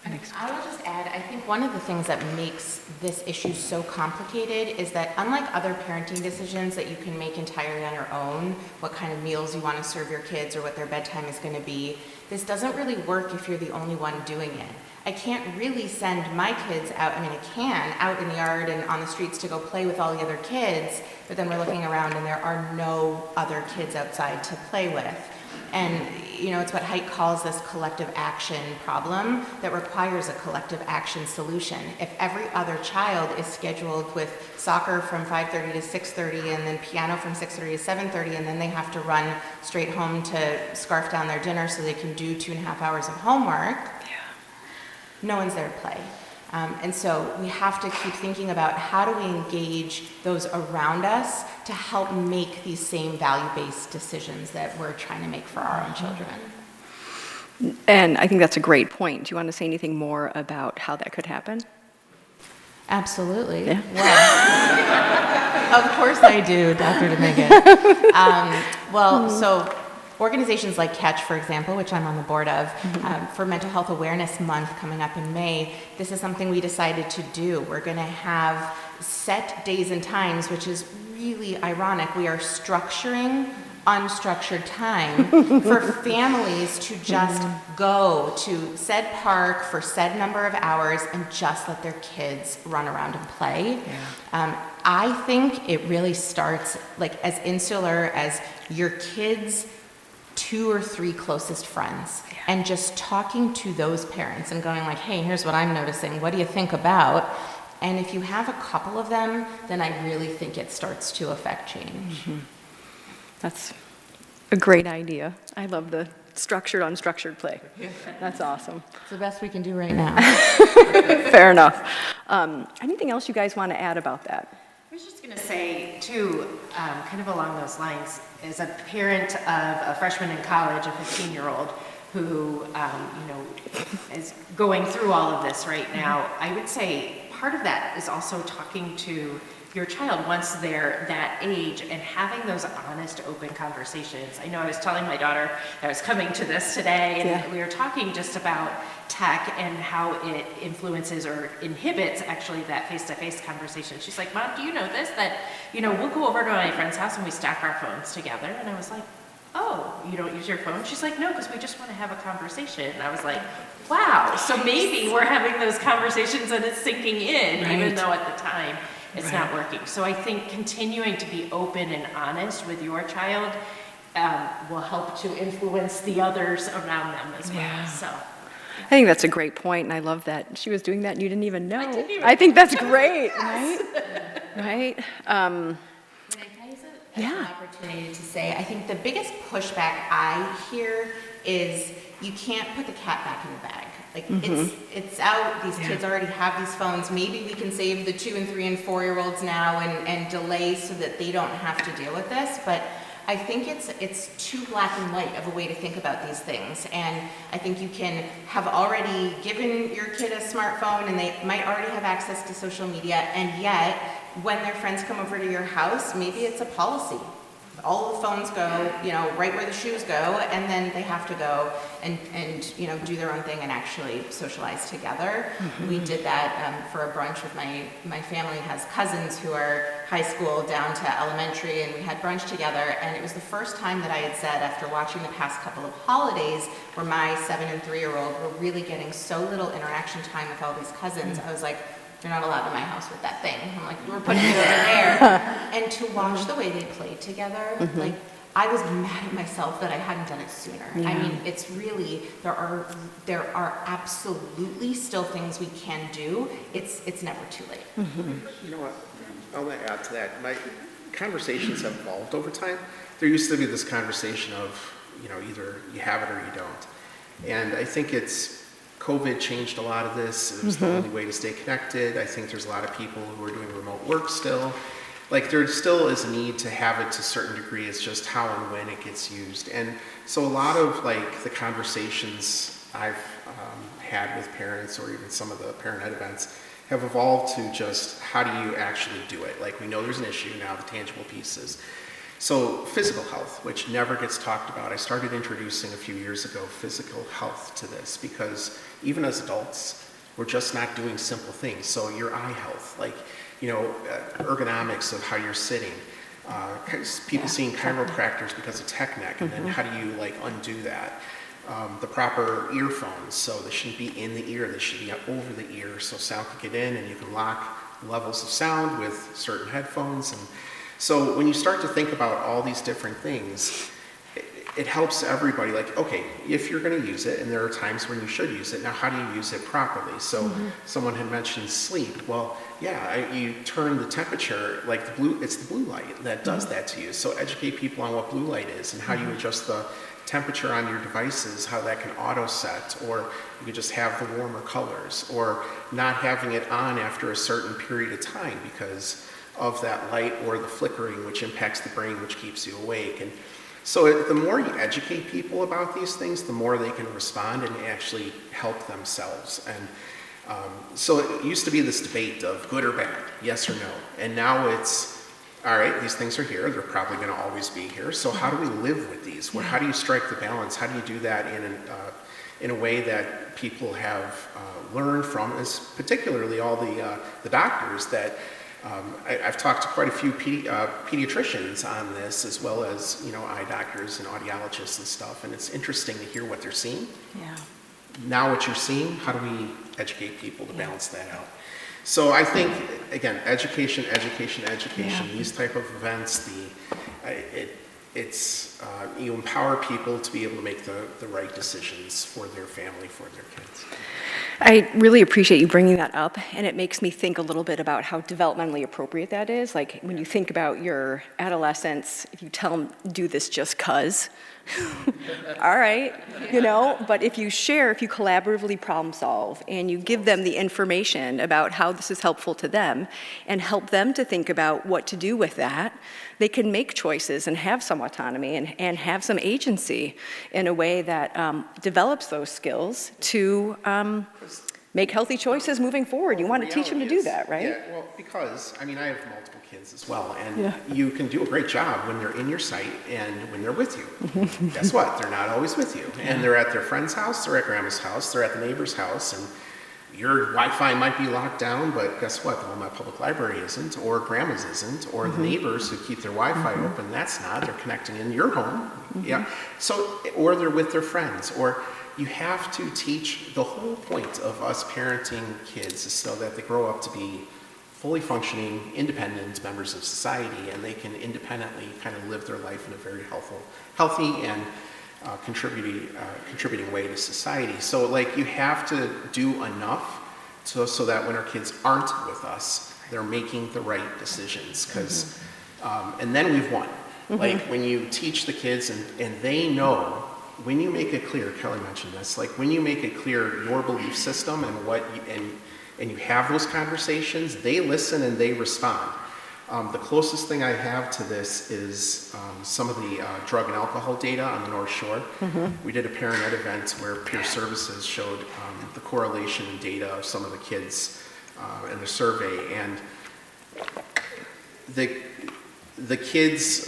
I will just add, I think one of the things that makes this issue so complicated is that unlike other parenting decisions that you can make entirely on your own, what kind of meals you want to serve your kids or what their bedtime is going to be, this doesn't really work if you're the only one doing it. I can't really send my kids out, I can, out in the yard and on the streets to go play with all the other kids, but then we're looking around and there are no other kids outside to play with. And, it's what Haidt calls this collective action problem that requires a collective action solution. If every other child is scheduled with soccer from 5:30 to 6:30 and then piano from 6:30 to 7:30, and then they have to run straight home to scarf down their dinner so they can do 2.5 hours of homework, no one's there to play. And so we have to keep thinking about how do we engage those around us to help make these same value-based decisions that we're trying to make for our own children. And I think that's a great point. Do you want to say anything more about how that could happen? Absolutely. Yeah. Well, of course I do, Dr. Dominguez. So organizations like Catch, for example, which I'm on the board of, for Mental Health Awareness Month coming up in May, this is something we decided to do. We're going to have set days and times, which is really ironic. We are structuring unstructured time for families to just go to said park for said number of hours and just let their kids run around and play. I think it really starts like as insular as your kids 2 or 3 closest friends and just talking to those parents and going like, hey, here's what I'm noticing. What do you think about? And if you have a couple of them, then I really think it starts to affect change. That's a great idea. I love the structured, unstructured play. That's awesome. It's the best we can do right now. Fair enough. Anything else you guys want to add about that? I was just going to say, too, kind of along those lines, as a parent of a freshman in college, a 15-year-old who, is going through all of this right now, I would say part of that is also talking to your child once they're that age and having those honest, open conversations. I know I was telling my daughter I was coming to this today, and we were talking just about tech and how it influences or inhibits actually that face-to-face conversation. She's like, Mom, do you know this? That, we'll go over to my friend's house and we stack our phones together. And I was like, oh, you don't use your phone? She's like, no, because we just want to have a conversation. And I was like, wow, so maybe we're having those conversations and it's sinking in, even though at the time it's not working. So I think continuing to be open and honest with your child will help to influence the others around them as well. Yeah. So I think that's a great point, and I love that she was doing that and you didn't even know. I think that's great, right? Right? Renee, can I use it as an opportunity to say, I think the biggest pushback I hear is you can't put the cat back in the bag. Like, it's out, these kids already have these phones, maybe we can save the 2 and 3 and 4-year-olds now and delay so that they don't have to deal with this, but I think it's too black and white of a way to think about these things. And I think you can have already given your kid a smartphone and they might already have access to social media, and yet when their friends come over to your house, maybe it's a policy. All the phones go, right where the shoes go, and then they have to go and do their own thing and actually socialize together. We did that for a brunch with my family has cousins who are high school down to elementary, and we had brunch together, and it was the first time that I had said, after watching the past couple of holidays where my 7 and 3-year-old were really getting so little interaction time with all these cousins, I was like, you're not allowed in my house with that thing. I'm like, we're putting it over there. And to watch the way they played together, like, I was mad at myself that I hadn't done it sooner. I mean, it's really, there are absolutely still things we can do. It's never too late. You know what? I want to add to that. My conversations have evolved over time. There used to be this conversation of, either you have it or you don't. And I think COVID changed a lot of this. It was the only way to stay connected. I think there's a lot of people who are doing remote work still. Like, there still is a need to have it to a certain degree. It's just how and when it gets used. And so a lot of the conversations I've had with parents, or even some of the parent ed events, have evolved to just how do you actually do it? Like, we know there's an issue now, the tangible pieces. So physical health, which never gets talked about. I started introducing a few years ago physical health to this because even as adults, we're just not doing simple things. So your eye health, ergonomics of how you're sitting, people seeing chiropractors because of tech neck, and then how do you undo that? The proper earphones, so they shouldn't be in the ear, they should be over the ear so sound can get in, and you can lock levels of sound with certain headphones. And so when you start to think about all these different things, it helps everybody, okay, if you're going to use it, and there are times when you should use it, now how do you use it properly? So someone had mentioned sleep. Well, you turn the temperature, it's the blue light that does that to you. So educate people on what blue light is and how you adjust the temperature on your devices, how that can auto set, or you could just have the warmer colors, or not having it on after a certain period of time because of that light or the flickering, which impacts the brain, which keeps you awake. And so the more you educate people about these things, the more they can respond and actually help themselves. And so it used to be this debate of good or bad, yes or no. And now it's, all right, these things are here. They're probably going to always be here. So how do we live with these? How do you strike the balance? How do you do that in a way that people have learned from, particularly all the doctors that I've talked to quite a few pediatricians on this, as well as eye doctors and audiologists and stuff, and it's interesting to hear what they're seeing. Yeah. Now what you're seeing, how do we educate people to balance that out? So I think, again, education, Yeah. these type of events, you empower people to be able to make the right decisions for their family, for their kids. I really appreciate you bringing that up, and it makes me think a little bit about how developmentally appropriate that is. Like when you think about your adolescents, if you tell them, do this just 'cause, all right, but if you collaboratively problem solve and you give them the information about how this is helpful to them and help them to think about what to do with that, they can make choices and have some autonomy and have some agency in a way that develops those skills to make healthy choices moving forward. You want to teach them to do that, right? Yeah, well, because, I have multiple kids as well, and you can do a great job when they're in your sight and when they're with you. Guess what? They're not always with you. And they're at their friend's house, they're at grandma's house, they're at the neighbor's house, and your Wi-Fi might be locked down, but guess what? The Wilmette Public Library isn't, or grandma's isn't, or the neighbors who keep their Wi-Fi open, that's not. They're connecting in your home. Yeah. So, or they're with their friends, or you have to teach. The whole point of us parenting kids is so that they grow up to be fully functioning, independent members of society, and they can independently kind of live their life in a very healthy and contributing way to society. So you have to do enough so that when our kids aren't with us, they're making the right decisions. Because, and then we've won. Like when you teach the kids and they know, when you make it clear, Kelly mentioned this, when you make it clear your belief system and and you have those conversations, they listen and they respond. The closest thing I have to this is some of the drug and alcohol data on the North Shore. We did a parent ed event where peer services showed the correlation in data of some of the kids in the survey, and the kids,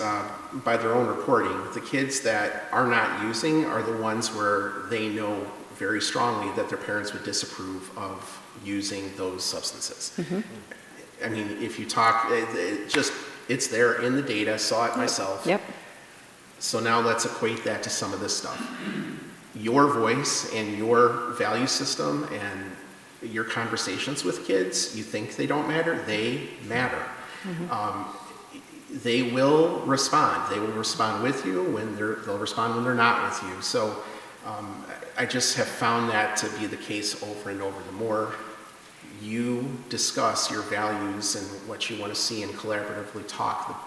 by their own reporting, the kids that are not using are the ones where they know very strongly that their parents would disapprove of using those substances. If you talk, it's there in the data, saw it myself. Yep. So now let's equate that to some of this stuff. Your voice and your value system and your conversations with kids, you think they don't matter? They matter. They will respond. They will respond with you they'll respond when they're not with you. So I just have found that to be the case over and over. The more you discuss your values and what you want to see and collaboratively talk,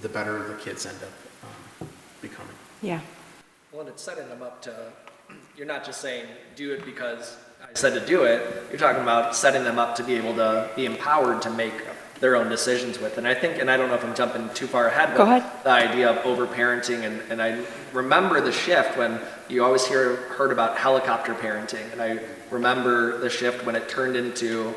the better the kids end up becoming. Yeah. Well, and it's setting them up to, you're not just saying do it because I said to do it, you're talking about setting them up to be able to be empowered to make their own decisions with. And I think, and I don't know if I'm jumping too far ahead, but Go ahead. the idea of over-parenting, and I remember the shift when you always heard about helicopter parenting, and I remember the shift when it turned into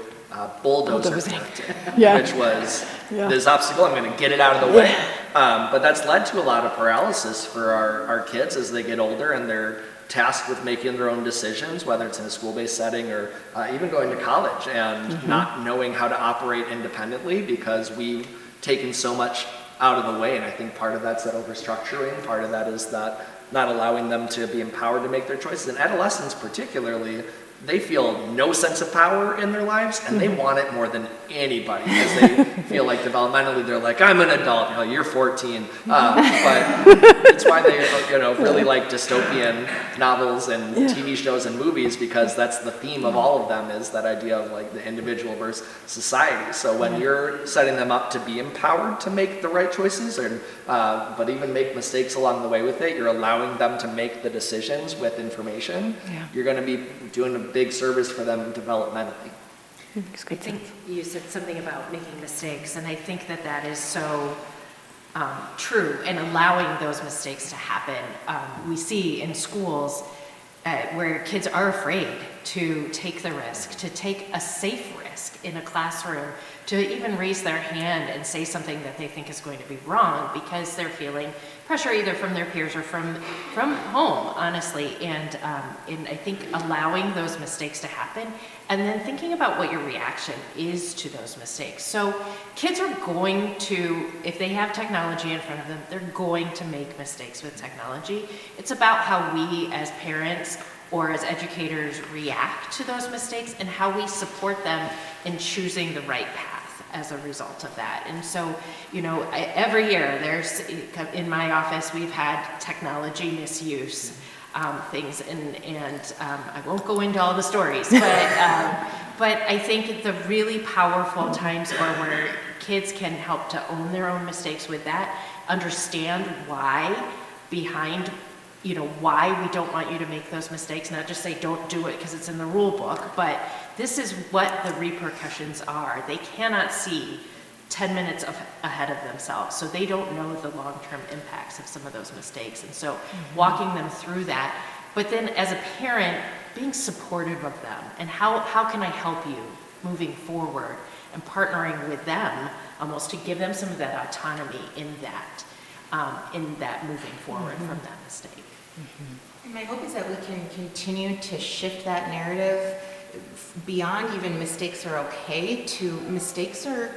bulldozer parenting, which was this obstacle, I'm going to get it out of the way. But that's led to a lot of paralysis for our kids as they get older and they're tasked with making their own decisions, whether it's in a school-based setting or even going to college, and not knowing how to operate independently because we've taken so much out of the way. And I think part of that's that overstructuring, part of that is that not allowing them to be empowered to make their choices. And adolescents particularly, they feel no sense of power in their lives, and they want it more than anybody because they feel like developmentally they're like, I'm an adult, you're 14. But it's why they really like dystopian novels and TV shows and movies, because that's the theme of all of them, is that idea of the individual versus society. So when you're setting them up to be empowered to make the right choices, but even make mistakes along the way with it, you're allowing them to make the decisions with information. You're going to be doing a big service for them developmentally. I think you said something about making mistakes, and I think that is so true, and allowing those mistakes to happen. We see in schools where kids are afraid to take the risk, to take a safe risk in a classroom, to even raise their hand and say something that they think is going to be wrong because they're feeling pressure either from their peers or from home, honestly. And I think allowing those mistakes to happen and then thinking about what your reaction is to those mistakes. So kids are going to, if they have technology in front of them, they're going to make mistakes with technology. It's about how we as parents or as educators react to those mistakes and how we support them in choosing the right path. as a result of that. And so, every year there's, in my office, we've had technology misuse things, and I won't go into all the stories, but I think the really powerful times are where kids can help to own their own mistakes with that, understand why behind, why we don't want you to make those mistakes, not just say don't do it because it's in the rule book, but this is what the repercussions are. They cannot see 10 minutes ahead of themselves, so they don't know the long-term impacts of some of those mistakes. And so walking them through that, but then as a parent, being supportive of them, and how can I help you moving forward, and partnering with them almost to give them some of that autonomy in that moving forward from that mistake. And my hope is that we can continue to shift that narrative beyond even mistakes are okay to mistakes are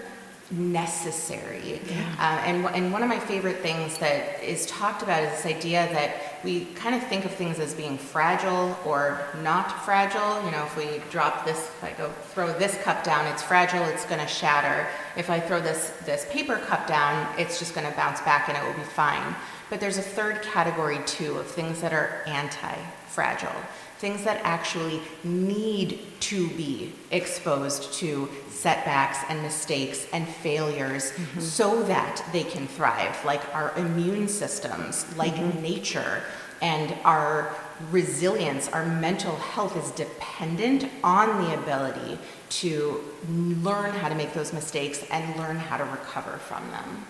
necessary. And one of my favorite things that is talked about is this idea that we kind of think of things as being fragile or not fragile. If we drop this, if I go throw this cup down, it's fragile, it's going to shatter. If I throw this paper cup down, it's just going to bounce back and it will be fine. But there's a third category too of things that are anti-fragile, things that actually need to be exposed to setbacks and mistakes and failures so that they can thrive, like our immune systems, like nature, and our resilience, our mental health is dependent on the ability to learn how to make those mistakes and learn how to recover from them.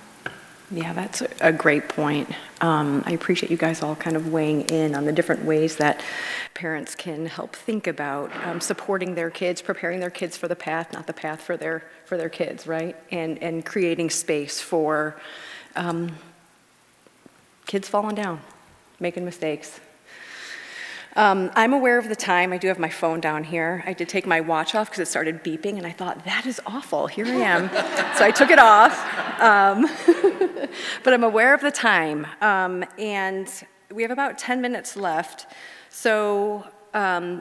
Yeah, that's a great point. I appreciate you guys all kind of weighing in on the different ways that parents can help think about supporting their kids, preparing their kids for the path, not the path for their kids, right? And creating space for kids falling down, making mistakes. I'm aware of the time. I do have my phone down here. I did take my watch off because it started beeping, and I thought, that is awful. Here I am. So I took it off. But I'm aware of the time. And we have about 10 minutes left. So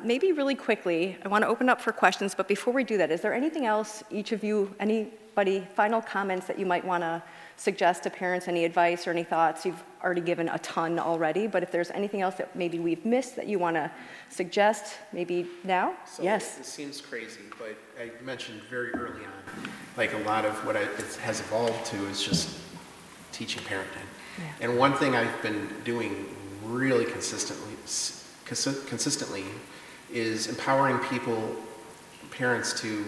maybe really quickly, I want to open up for questions. But before we do that, is there anything else, each of you, anybody, final comments that you might want to suggest to parents, any advice or any thoughts? You've already given a ton already, but if there's anything else that maybe we've missed that you want to suggest, maybe now? So Yes. This seems crazy, but I mentioned very early on, like a lot of what it has evolved to is just teaching parenting. Yeah. And one thing I've been doing really consistently is empowering parents to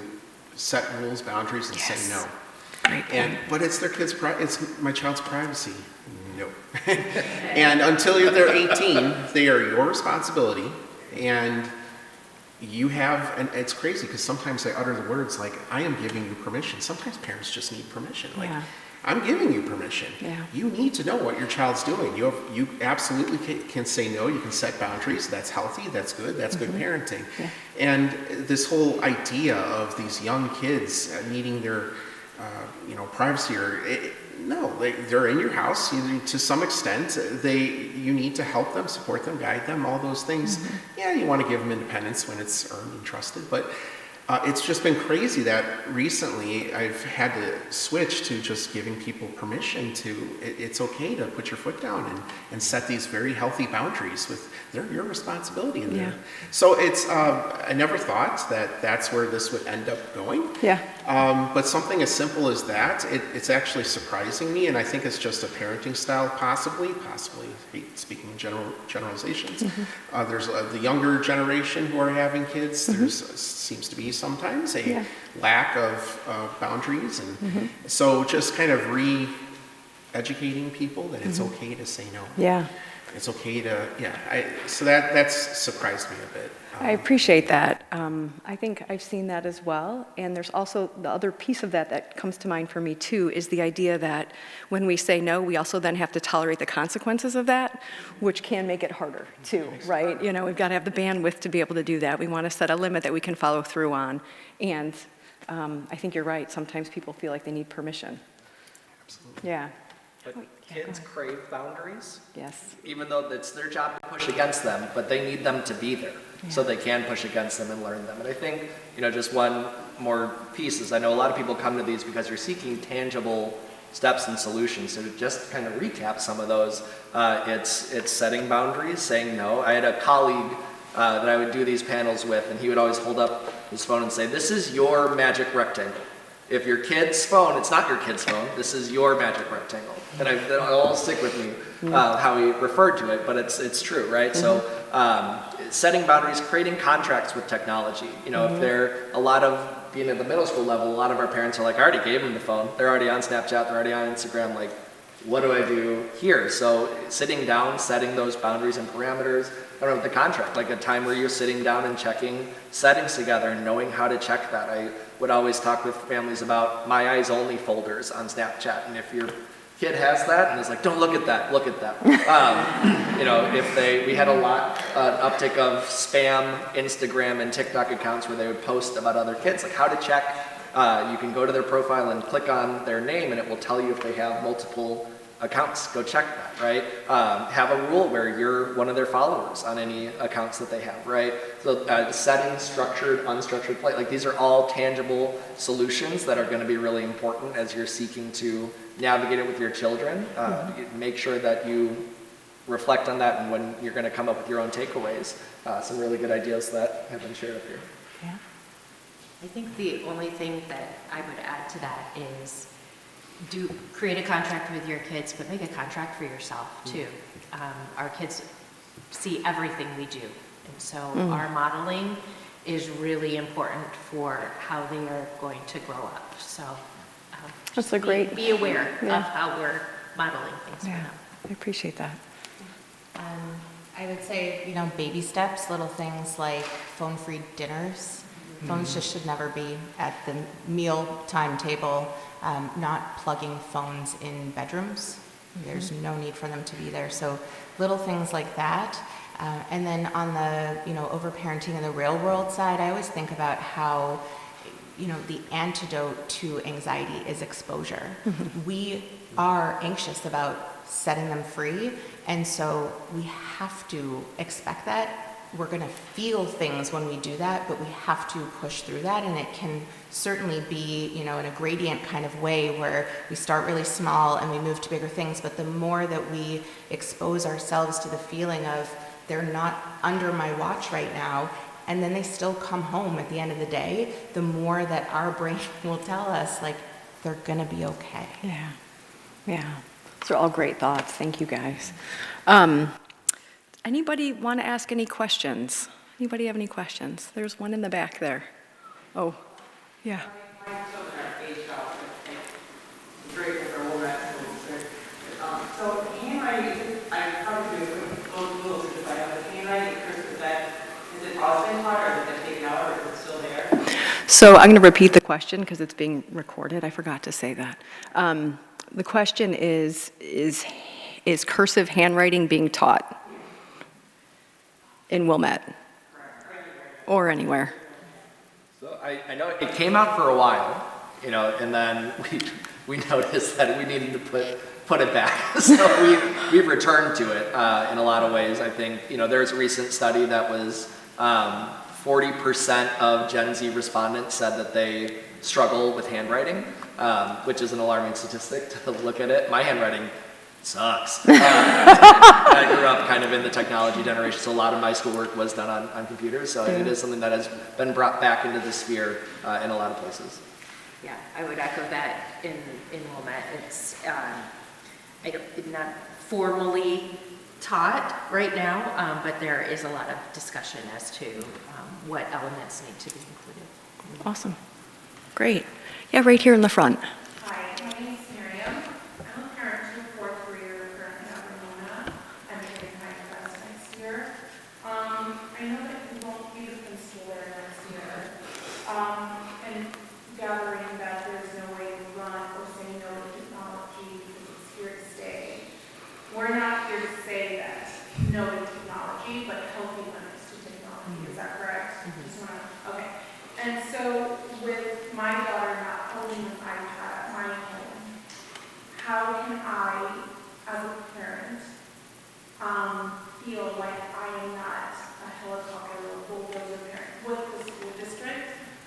set rules, boundaries, and say no. Great point. But it's their kids' it's my child's privacy. No. And until they're 18, they are your responsibility, and you have, and it's crazy because sometimes I utter the words like, I am giving you permission. Sometimes parents just need permission. Like, Yeah. I'm giving you permission. Yeah. You need to know what your child's doing. You absolutely can say no. You can set boundaries. That's healthy. That's good. That's good parenting. Yeah. And this whole idea of these young kids needing their privacy they're in your house to some extent. You need to help them, support them, guide them, all those things. Yeah, you want to give them independence when it's earned and trusted, but it's just been crazy that recently I've had to switch to just giving people permission it's okay to put your foot down and set these very healthy boundaries they're your responsibility in there. Yeah. So it's, I never thought that that's where this would end up going. Yeah. But something as simple as that, it's actually surprising me, and I think it's just a parenting style, possibly, I hate speaking in generalizations. There's the younger generation who are having kids. There's seems to be sometimes a lack of boundaries, and so just kind of re-educating people that it's okay to say no. Yeah. It's okay to, so that's surprised me a bit. I appreciate that. I think I've seen that as well. And there's also the other piece of that comes to mind for me too, is the idea that when we say no, we also then have to tolerate the consequences of that, which can make it harder too, right? We've got to have the bandwidth to be able to do that. We want to set a limit that we can follow through on. And I think you're right. Sometimes people feel like they need permission. Absolutely. Yeah. But go kids ahead. crave boundaries, Yes. even though it's their job to push against them, but they need them to be there. so they can push against them and learn them. And I think, just one more piece is I know a lot of people come to these because you're seeking tangible steps and solutions. So to just kind of recap some of those, it's setting boundaries, saying no. I had a colleague that I would do these panels with, and he would always hold up his phone and say, "This is your magic rectangle. If your kid's phone, it's not your kid's phone, this is your magic rectangle." And that'll all stick with me, how he referred to it, but it's true, right? So setting boundaries, creating contracts with technology. If they're being at the middle school level, a lot of our parents are like, I already gave them the phone. They're already on Snapchat, they're already on Instagram, like, what do I do here? So sitting down, setting those boundaries and parameters, I don't know, with the contract, like a time where you're sitting down and checking settings together and knowing how to check that. I would always talk with families about my eyes only folders on Snapchat, and if your kid has that and is like, don't look at that, look at that. We had an uptick of spam Instagram and TikTok accounts where they would post about other kids, like how to check. You can go to their profile and click on their name and it will tell you if they have multiple accounts. Go check that, right? Have a rule where you're one of their followers on any accounts that they have, right? So setting structured, unstructured play, like these are all tangible solutions that are going to be really important as you're seeking to navigate it with your children. Make sure that you reflect on that and when you're going to come up with your own takeaways. Some really good ideas that have been shared up here. Yeah. I think the only thing that I would add to that is create a contract with your kids, but make a contract for yourself too. Our kids see everything we do, and so our modeling is really important for how they are going to grow up. So That's a great. be aware of how we're modeling things for Yeah, them. I appreciate that. I would say, baby steps, little things like phone-free dinners. Phones just should never be at the meal table, not plugging phones in bedrooms. There's no need for them to be there. So little things like that. And then on the, overparenting in the real world side, I always think about how, the antidote to anxiety is exposure. We are anxious about setting them free, and so we have to expect that. We're going to feel things when we do that, but we have to push through that, and it can certainly be, in a gradient kind of way where we start really small and we move to bigger things, but the more that we expose ourselves to the feeling of they're not under my watch right now, and then they still come home at the end of the day, the more that our brain will tell us, like, they're going to be okay. Yeah. Those are all great thoughts. Thank you, guys. Anybody want to ask any questions? Anybody have any questions? There's one in the back there. Oh, yeah. My children are aged out, it's great that they're older at school. So handwriting, I probably do little things I have, but handwriting, is it also taught or is it taken out or is it still there? So I'm going to repeat the question because it's being recorded. I forgot to say that. The question is cursive handwriting being taught in Wilmette or anywhere? So I know it came out for a while, and then we noticed that we needed to put it back. So we've returned to it in a lot of ways. I think, there's a recent study that was 40% of Gen Z respondents said that they struggle with handwriting, which is an alarming statistic to look at it. My handwriting sucks. I grew up kind of in the technology generation, so a lot of my schoolwork was done on computers, so it is something that has been brought back into the sphere in a lot of places. Yeah, I would echo that in Wilmette. It's not formally taught right now, but there is a lot of discussion as to what elements need to be included. Awesome. Great. Yeah, right here in the front. Hi, my name is Miriam. I'm a parent to a fourth grader currently at Ramona. I'm taking Highcrest next year. I know that we won't be the principal there next year. And gathering that there's no way to run or say no to technology because it's here to stay. We're not here to say that no to technology, but healthy limits to technology. Is that correct? Okay. And so with my daughter not holding an iPad at my home, how can I, as a parent, feel like I am not a helicopter or a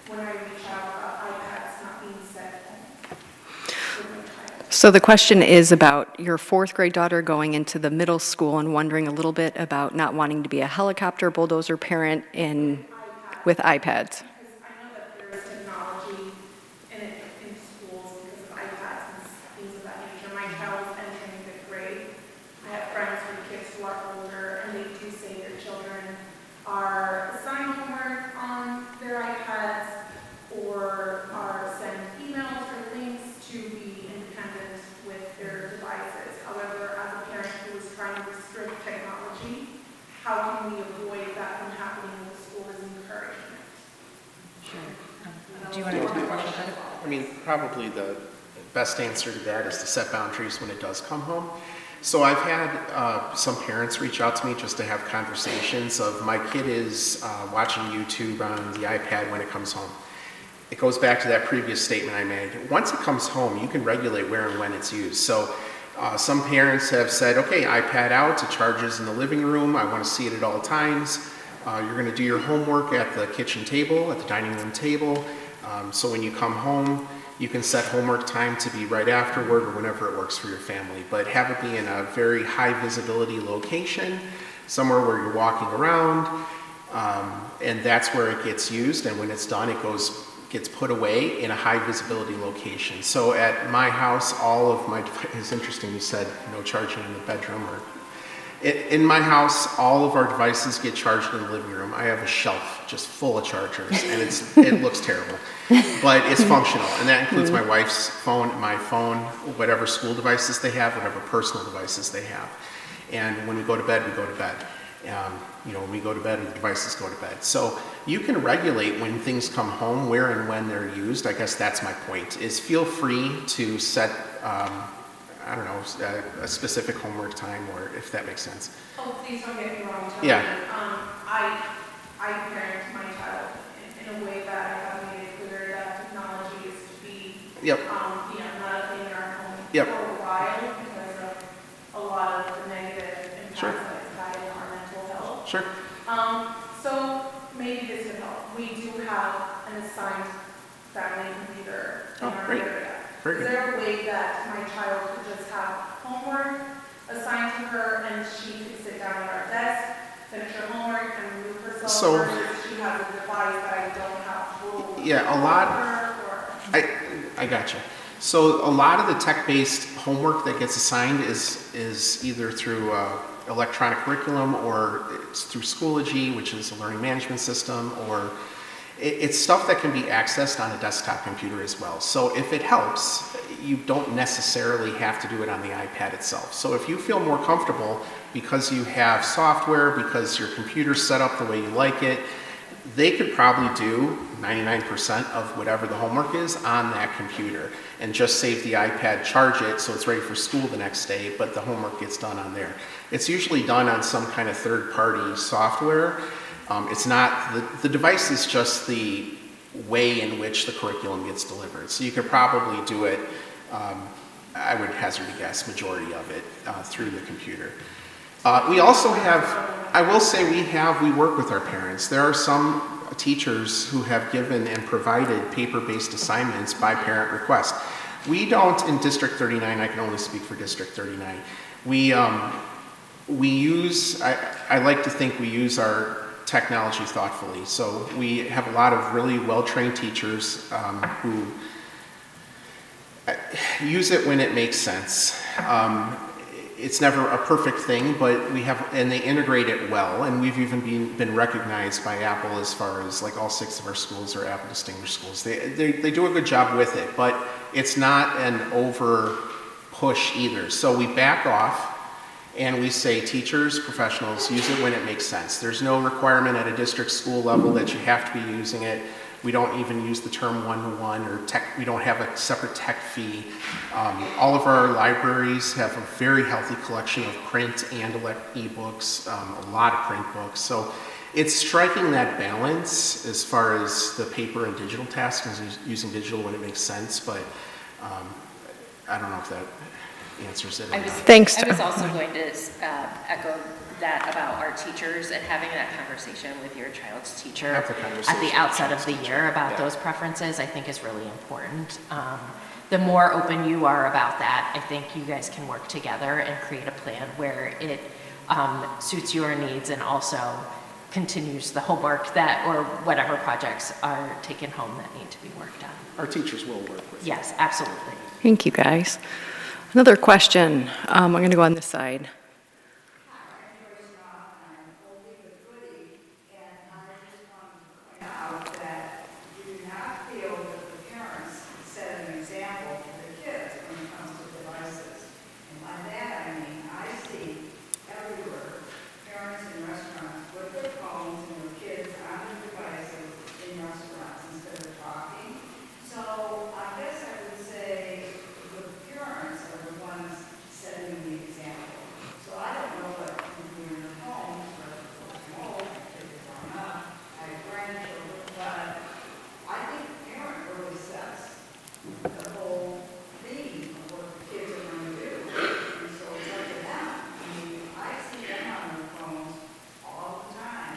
when I reach out about iPads not being sent home with my child. So the question is about your fourth grade daughter going into the middle school and wondering a little bit about not wanting to be a helicopter bulldozer parent with iPads. Because I know that there is technology in schools because of iPads and things of that nature. My child is entering fifth grade. I have friends with kids who are older, and they do say their children are assigned homework on their iPads or are sent emails or links to be independent with their devices. However, as a parent who is trying to restrict technology, how can we avoid that from happening when the school is encouraging it? Do you want to talk about that? I mean, probably the best answer to that is to set boundaries when it does come home. So I've had some parents reach out to me just to have conversations of my kid is watching YouTube on the iPad when it comes home. It goes back to that previous statement I made. Once it comes home, you can regulate where and when it's used. So some parents have said, okay, iPad out, it charges in the living room, I want to see it at all times. You're going to do your homework at the kitchen table, at the dining room table. So when you come home, you can set homework time to be right afterward or whenever it works for your family. But have it be in a very high visibility location, somewhere where you're walking around, and that's where it gets used. And when it's done, it gets put away in a high visibility location. So at my house, all of my, it's interesting you said no charging in the bedroom or in my house, all of our devices get charged in the living room. I have a shelf just full of chargers, and it looks terrible, but it's functional, and that includes my wife's phone, my phone, whatever school devices they have, whatever personal devices they have. And when we go to bed, we go to bed. When we go to bed, the devices go to bed. So you can regulate when things come home, where and when they're used. I guess that's my point, is feel free to set a specific homework time, or if that makes sense. Oh, please don't get me wrong. Yeah. I parent my child in a way that I have made it clear that technology is to be, Yep. not a thing in our home Yep. for a while because of a lot of the negative impacts Sure. that it's had in our mental health. Sure. So maybe this could help. We do have an assigned family computer in Oh, our great. area. Very Is good. there a way that my child could just have homework assigned to her and she could sit down at our desk, finish her homework, and remove herself? So- or does she has a device that I don't have full Yeah, a lot- her, or? I gotcha. So a lot of the tech-based homework that gets assigned is either through electronic curriculum, or it's through Schoology, which is a learning management system, or it's stuff that can be accessed on a desktop computer as well. So if it helps, you don't necessarily have to do it on the iPad itself. So if you feel more comfortable because you have software, because your computer's set up the way you like it, they could probably do 99% of whatever the homework is on that computer and just save the iPad, charge it so it's ready for school the next day, but the homework gets done on there. It's usually done on some kind of third-party software. It's not, the device is just the way in which the curriculum gets delivered. So you could probably do it, I would hazard a guess, majority of it through the computer. We also have, I will say we work with our parents. There are some teachers who have given and provided paper-based assignments by parent request. We don't in District 39, I can only speak for District 39. We use, I like to think we use our technology thoughtfully. So we have a lot of really well-trained teachers who use it when it makes sense. It's never a perfect thing, but we have, and they integrate it well, and we've even been recognized by Apple as far as like all 6 of our schools are Apple Distinguished Schools. They do a good job with it, but it's not an over push either. So we back off and we say, teachers, professionals, use it when it makes sense. There's no requirement at a district school level that you have to be using it. We don't even use the term one-to-one or tech. We don't have a separate tech fee. All of our libraries have a very healthy collection of print and e-books, a lot of print books. So it's striking that balance as far as the paper and digital tasks, using digital when it makes sense. But I don't know if that answers it. or not. Thanks, I was Jeff. also going to echo that about our teachers and having that conversation with your child's teacher Have the at conversation the with outset of child's the teacher. year about Yeah. those preferences, I think is really important. The more open you are about that, I think you guys can work together and create a plan where it suits your needs and also continues the homework that, or whatever projects are taken home that need to be worked on. Our teachers will work with you. Yes, absolutely. Thank you, guys. Another question. I'm going to go on this side. out that you do not feel that the parents set an example for the kids when it comes to devices. And by that I mean, I see everywhere, parents in restaurants with their phones and their kids on their devices in restaurants instead of talking. So I guess I would say the parents are the ones setting the example. So I don't know what when you're in your homes or old, kids are grown up, I have grandchildren, but I think the parent really sets the whole theme of what the kids are going to do. And so it's up to them. I mean, I see them on their phones all the time.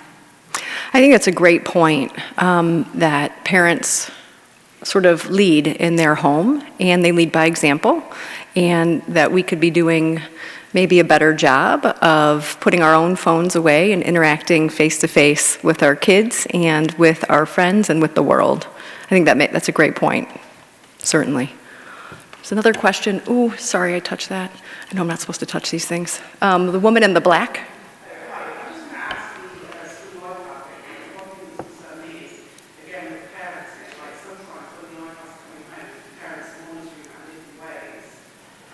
I think that's a great point, that parents sort of lead in their home, and they lead by example, and that we could be doing maybe a better job of putting our own phones away and interacting face-to-face with our kids and with our friends and with the world. I think that's a great point, certainly. There's another question. Ooh, sorry, I touched that. I know I'm not supposed to touch these things. The woman in the black. I'm just going to ask the school law topic, and one thing that's amazing, again, with parents, it's like sometimes when the law class coming home, parents are monitoring in different ways.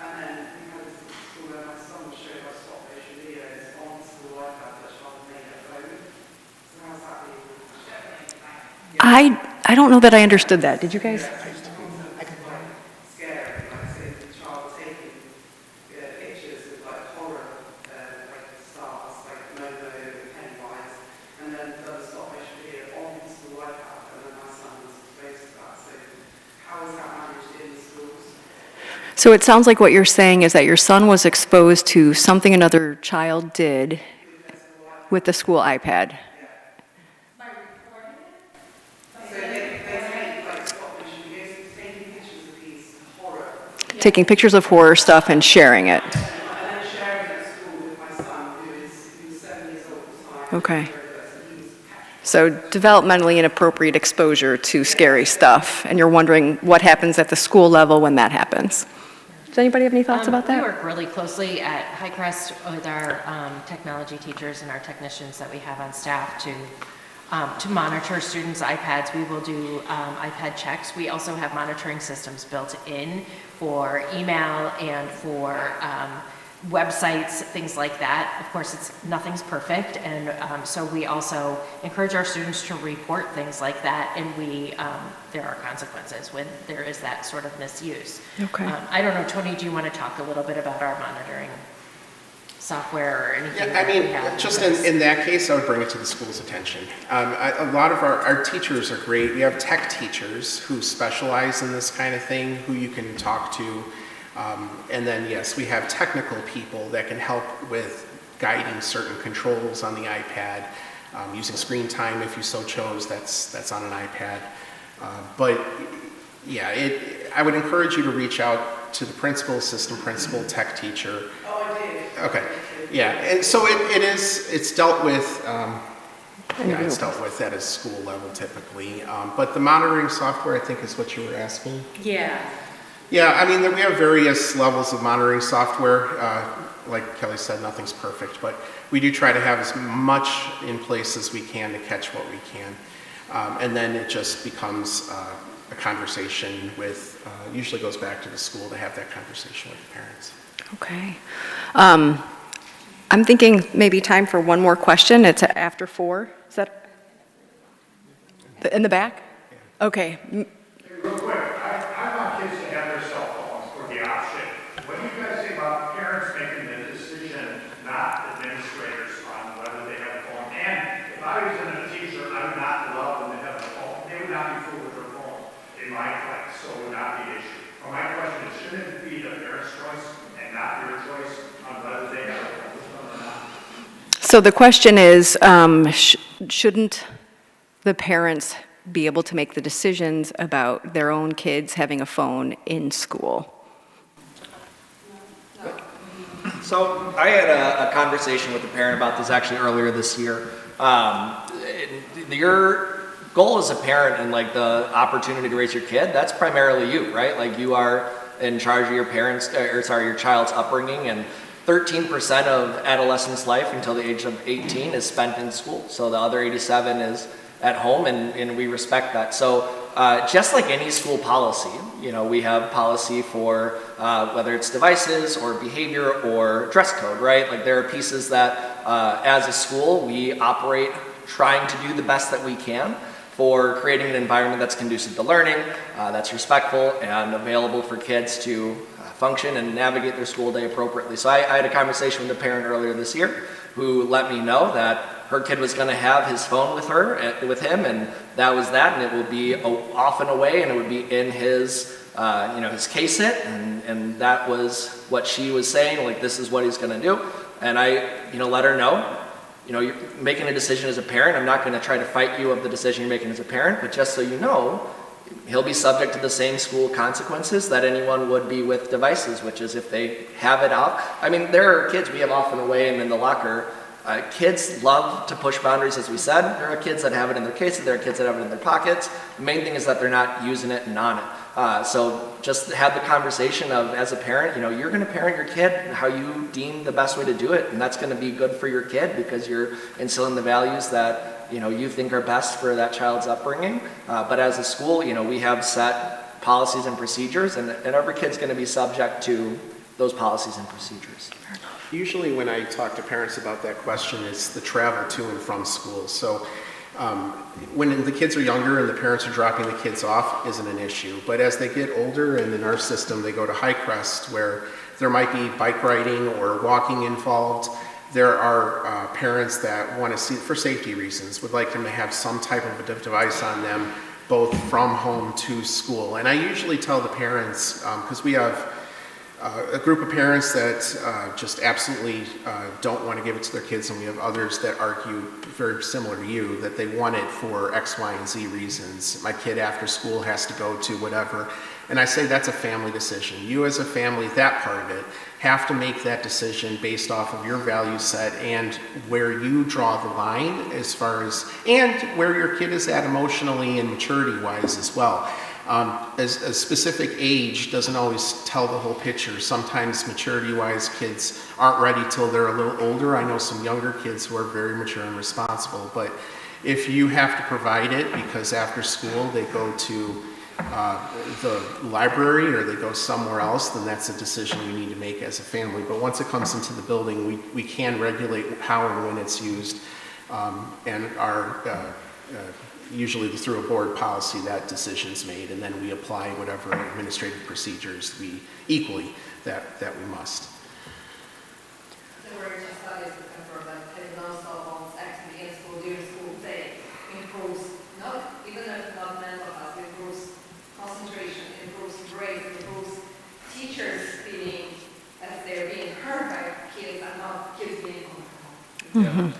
And then we had this school where my son was showing us stop motion videos on the school law class that Sean made at home. So how's that being? I don't know that I understood that. Did you guys? Scary, like say the child taking pictures of like horror, like stars, like Novo and Pennywise, and then done a stop motion video on the school iPad, and then my son was exposed to that. So how is that managed in the schools? So it sounds like what you're saying is that your son was exposed to something another child did with the school iPad. So they take like stop motion videos, taking pictures of these horror, Taking pictures of horror stuff and sharing it. and then sharing it at school with my son, who's 7 years old at the time. Okay. And he was captured. So developmentally inappropriate exposure to scary stuff, and you're wondering what happens at the school level when that happens. Does anybody have any thoughts about We that? work really closely at Highcrest with our technology teachers and our technicians that we have on staff to monitor students' iPads. We will do iPad checks. We also have monitoring systems built in for email and for websites, things like that. Of course, nothing's perfect, and so we also encourage our students to report things like that, and there are consequences when there is that sort of misuse. Okay. I don't know, Tony, do you want to talk a little bit about our monitoring software or anything? Yeah, I that we mean, have just place? in that case, I would bring it to the school's attention. A lot of our teachers are great. We have tech teachers who specialize in this kind of thing, who you can talk to. And then, yes, we have technical people that can help with guiding certain controls on the iPad, using screen time if you so chose, that's on an iPad. But yeah, I would encourage you to reach out to the principal, assistant principal, tech teacher. Oh, I did. Okay, yeah, and so it's dealt with, it's dealt with at a school level typically. But the monitoring software, I think, is what you were asking. Yeah. Yeah, I mean, we have various levels of monitoring software. Like Kelly said, nothing's perfect, but we do try to have as much in place as we can to catch what we can. And then it just becomes a conversation with, usually goes back to the school to have that conversation with the parents. Okay. I'm thinking maybe time for one more question. It's after 4. Is that in the back? Okay. Real quick, I want kids to have their cell phones or the option. What do you guys think about parents making the decision, not administrators, on whether they have a phone? And if I was a teacher, I would not allow them to have a phone. They would not be fooled with their phone in my class, so it would not be an issue. But my question is, should shouldn't it be the parent's choice and not your choice on whether they have a phone with them or not? So the question is, shouldn't the parents be able to make the decisions about their own kids having a phone in school? So I had a conversation with a parent about this actually earlier this year. Your goal as a parent and like the opportunity to raise your kid, that's primarily you, right? Like you are in charge of your your child's upbringing, and 13% of adolescent's life until the age of 18 is spent in school. So the other 87 is at home, and we respect that. So just like any school policy, we have policy for whether it's devices or behavior or dress code, right? Like there are pieces that as a school we operate trying to do the best that we can for creating an environment that's conducive to learning, that's respectful and available for kids to function and navigate their school day appropriately. So I had a conversation with a parent earlier this year who let me know that her kid was going to have his phone with him, and that was that, and it would be off and away, and it would be in his his case hit, and that was what she was saying, like this is what he's going to do. And I let her know, you're making a decision as a parent. I'm not going to try to fight you of the decision you're making as a parent, but just so you know, he'll be subject to the same school consequences that anyone would be with devices, which is if they have it out. I mean, there are kids we have off and away and in the locker. Kids love to push boundaries, as we said. There are kids that have it in their cases. There are kids that have it in their pockets. The main thing is that they're not using it and on it. So just have the conversation of, as a parent, you're going to parent your kid how you deem the best way to do it, and that's going to be good for your kid because you're instilling the values that you think are best for that child's upbringing. But as a school, we have set policies and procedures, and every kid's going to be subject to those policies and procedures. Usually when I talk to parents about that question, it's the travel to and from school. So when the kids are younger and the parents are dropping the kids off isn't an issue. But as they get older and in our system, they go to Highcrest where there might be bike riding or walking involved. There are parents that want to see, for safety reasons, would like them to have some type of a device on them, both from home to school. And I usually tell the parents, because we have a group of parents that just absolutely don't want to give it to their kids, and we have others that argue very similar to you that they want it for X, Y, and Z reasons. My kid after school has to go to whatever. And I say that's a family decision. You as a family, that part of it, have to make that decision based off of your value set and where you draw the line as far as, and where your kid is at emotionally and maturity-wise as well. As a specific age doesn't always tell the whole picture. Sometimes maturity-wise kids aren't ready till they're a little older. I know some younger kids who are very mature and responsible, but if you have to provide it because after school they go to the library or they go somewhere else, then that's a decision you need to make as a family. But once it comes into the building, we can regulate how and when it's used, and our usually through a board policy that decision's made, and then we apply whatever administrative procedures we equally that we must. There were just studies that confirm that kids on cell phones actually in school during school day improves, not even if not mental health, improves concentration, improves grades, improves teachers feeling as they're being heard by kids and not kids being comfortable. Yeah.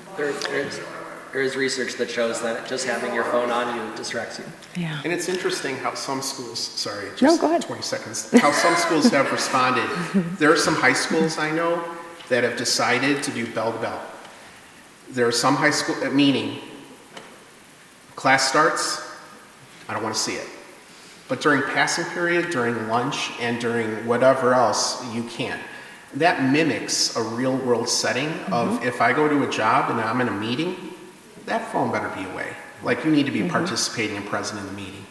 There is research that shows that just having your phone on you distracts you. Yeah. And it's interesting how some schools, sorry, just No, go ahead. 20 seconds, how some schools have responded. There are some high schools I know that have decided to do bell to bell. There are some high school, meaning class starts, I don't want to see it. But during passing period, during lunch, and during whatever else, you can. That mimics a real world setting of if I go to a job and I'm in a meeting, that phone better be away. Like you need to be participating and present in the meeting.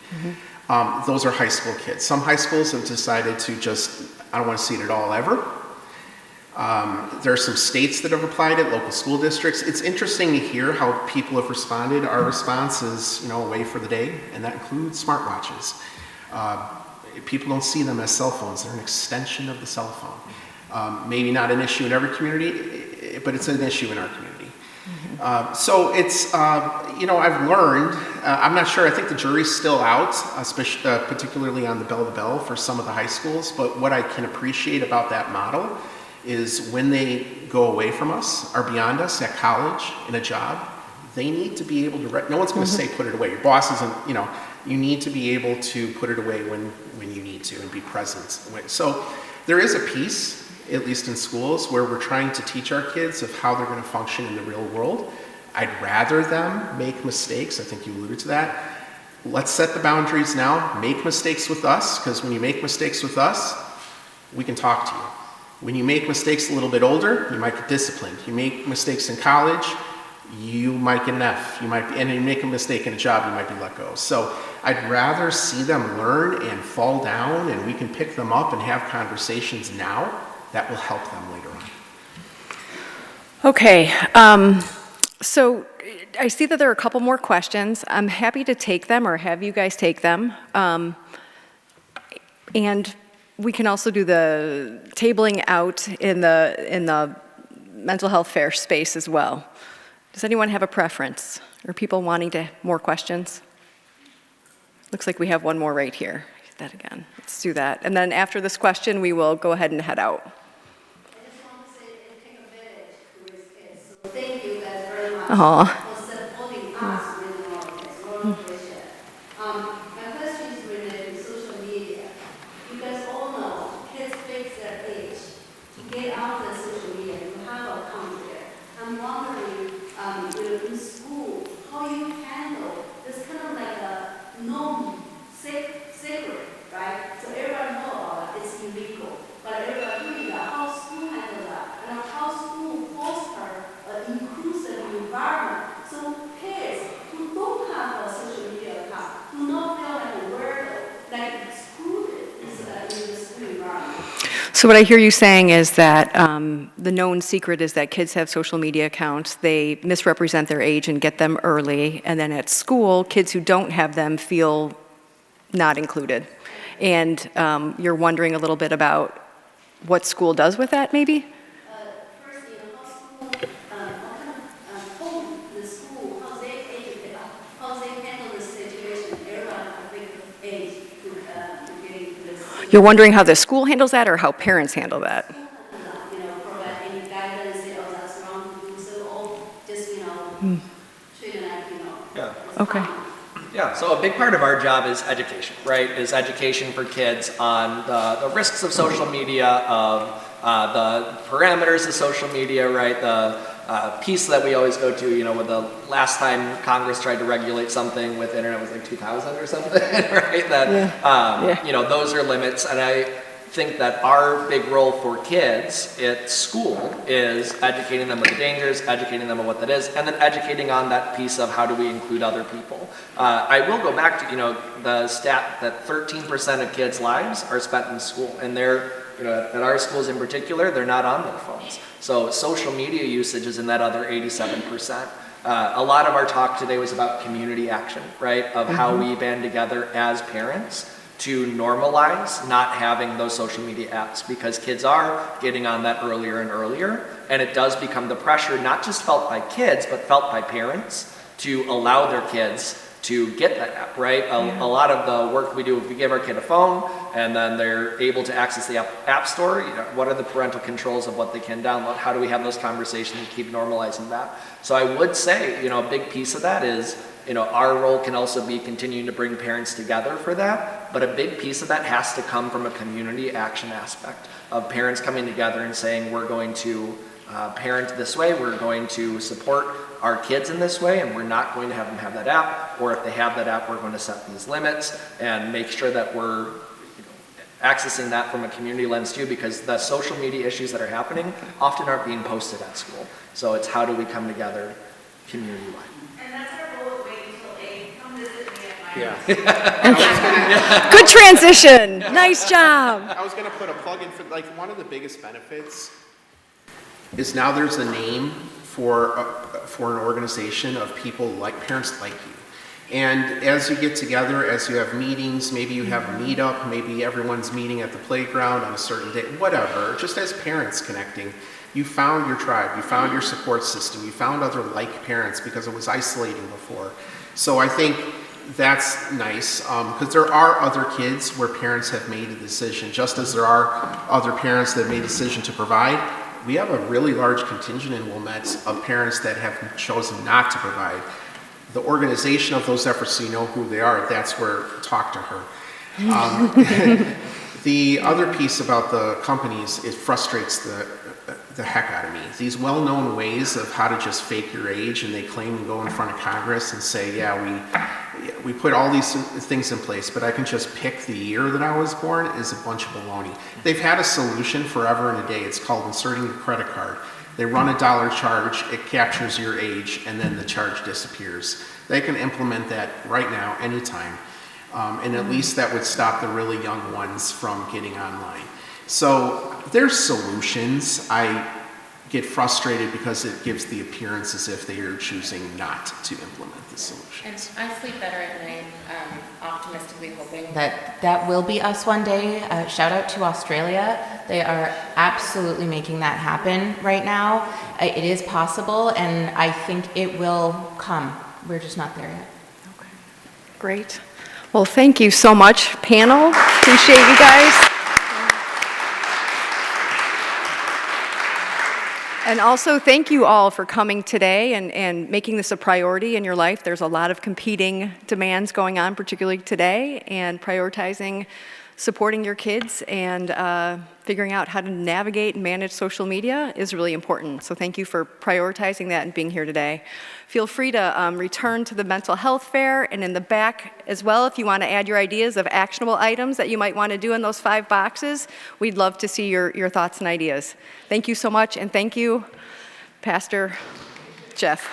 Those are high school kids. Some high schools have decided to just, I don't want to see it at all ever. There are some states that have applied it, local school districts. It's interesting to hear how people have responded. Our response is, away for the day, and that includes smartwatches. People don't see them as cell phones. They're an extension of the cell phone. Maybe not an issue in every community, but it's an issue in our community. So it's, I've learned, I'm not sure, I think the jury's still out, especially, particularly on the bell-to-bell for some of the high schools, but what I can appreciate about that model is when they go away from us, or beyond us at college, in a job, they need to be able to, no one's going to say put it away. Your boss isn't, you need to be able to put it away when you need to and be present. So there is a piece, at least in schools, where we're trying to teach our kids of how they're going to function in the real world. I'd rather them make mistakes. I think you alluded to that. Let's set the boundaries now. Make mistakes with us, because when you make mistakes with us, we can talk to you. When you make mistakes a little bit older, you might get disciplined. You make mistakes in college, you might get an F. And you make a mistake in a job, you might be let go. So I'd rather see them learn and fall down, and we can pick them up and have conversations now that will help them later on. Okay, so I see that there are a couple more questions. I'm happy to take them or have you guys take them. And we can also do the tabling out in the mental health fair space as well. Does anyone have a preference, or people wanting to more questions? Looks like we have one more right here. That again. Let's do that. And then after this question, we will go ahead and head out. I just want to say it takes a village to raise kids. So thank you guys very much for supporting us with all this. Lord appreciate. My question is related to social media. You guys all know kids fix their age to get out of social media to have a account there. I'm wondering, in school, how you handle this kind of like a known secret, right? So everyone know about it, it's illegal. But everyone doing that, how school handle that, and how school foster an inclusive environment. So kids who don't have a social media account do not feel like a weirdo, like excluded in the school environment. So what I hear you saying is that the known secret is that kids have social media accounts, they misrepresent their age and get them early, and then at school, kids who don't have them feel not included. And you're wondering a little bit about what school does with that, maybe? First, how school, what kind of home the school, how they educate, how they handle the situation, everyone at a big age to getting to this. You're wondering how the school handles that or how parents handle that? Provide any guidance, or that's wrong to do so, or just, treat it like, Yeah. Okay. Yeah, so a big part of our job is education, right? Is education for kids on the risks of social media, of the parameters of social media, right? The piece that we always go to, when the last time Congress tried to regulate something with internet was like 2000 or something, right? That, those are limits. And I think that our big role for kids at school is educating them with the dangers, educating them on what that is, and then educating on that piece of how do we include other people. I will go back to, the stat that 13% of kids' lives are spent in school, and they're, at our schools in particular, they're not on their phones. So social media usage is in that other 87%. A lot of our talk today was about community action, right? Of how we band together as parents to normalize not having those social media apps, because kids are getting on that earlier and earlier, and it does become the pressure not just felt by kids but felt by parents to allow their kids to get that app, right? A lot of the work we do, if we give our kid a phone and then they're able to access the app store, what are the parental controls of what they can download? How do we have those conversations and keep normalizing that? So I would say, a big piece of that is, our role can also be continuing to bring parents together for that, but a big piece of that has to come from a community action aspect of parents coming together and saying, we're going to parent this way, we're going to support our kids in this way, and we're not going to have them have that app, or if they have that app, we're going to set these limits and make sure that we're accessing that from a community lens too, because the social media issues that are happening often aren't being posted at school. So it's how do we come together community-wide. And that's our goal, wait until 8, come visit me at my Yeah. Good transition. Nice job. I was going to put a plug in for, one of the biggest benefits is now there's a name for an organization of people like parents like you. And as you get together, as you have meetings, maybe you have a meetup, maybe everyone's meeting at the playground on a certain day, whatever, just as parents connecting, you found your tribe, you found your support system, you found other like parents because it was isolating before. So I think that's nice, because there are other kids where parents have made a decision, just as there are other parents that have made a decision to provide. We have a really large contingent in Wilmette of parents that have chosen not to provide. The organization of those efforts, so you know who they are, that's where talk to her. The other piece about the companies, it frustrates the heck out of me. These well-known ways of how to just fake your age, and they claim and go in front of Congress and say, yeah, we put all these things in place, but I can just pick the year that I was born, is a bunch of baloney. They've had a solution forever and a day. It's called inserting a credit card. They run a dollar charge, it captures your age, and then the charge disappears. They can implement that right now, anytime. And at least that would stop the really young ones from getting online. So there's solutions. I get frustrated because it gives the appearance as if they are choosing not to implement the solutions. And I sleep better at night, optimistically hoping that will be us one day. Shout out to Australia. They are absolutely making that happen right now. It is possible, and I think it will come. We're just not there yet. Okay. Great. Well, thank you so much, panel. Appreciate you guys. And also, thank you all for coming today and making this a priority in your life. There's a lot of competing demands going on, particularly today, and prioritizing supporting your kids and figuring out how to navigate and manage social media is really important. So thank you for prioritizing that and being here today. Feel free to return to the mental health fair, and in the back as well, if you want to add your ideas of actionable items that you might want to do in those 5 boxes, we'd love to see your thoughts and ideas. Thank you so much, and thank you, Pastor Jeff.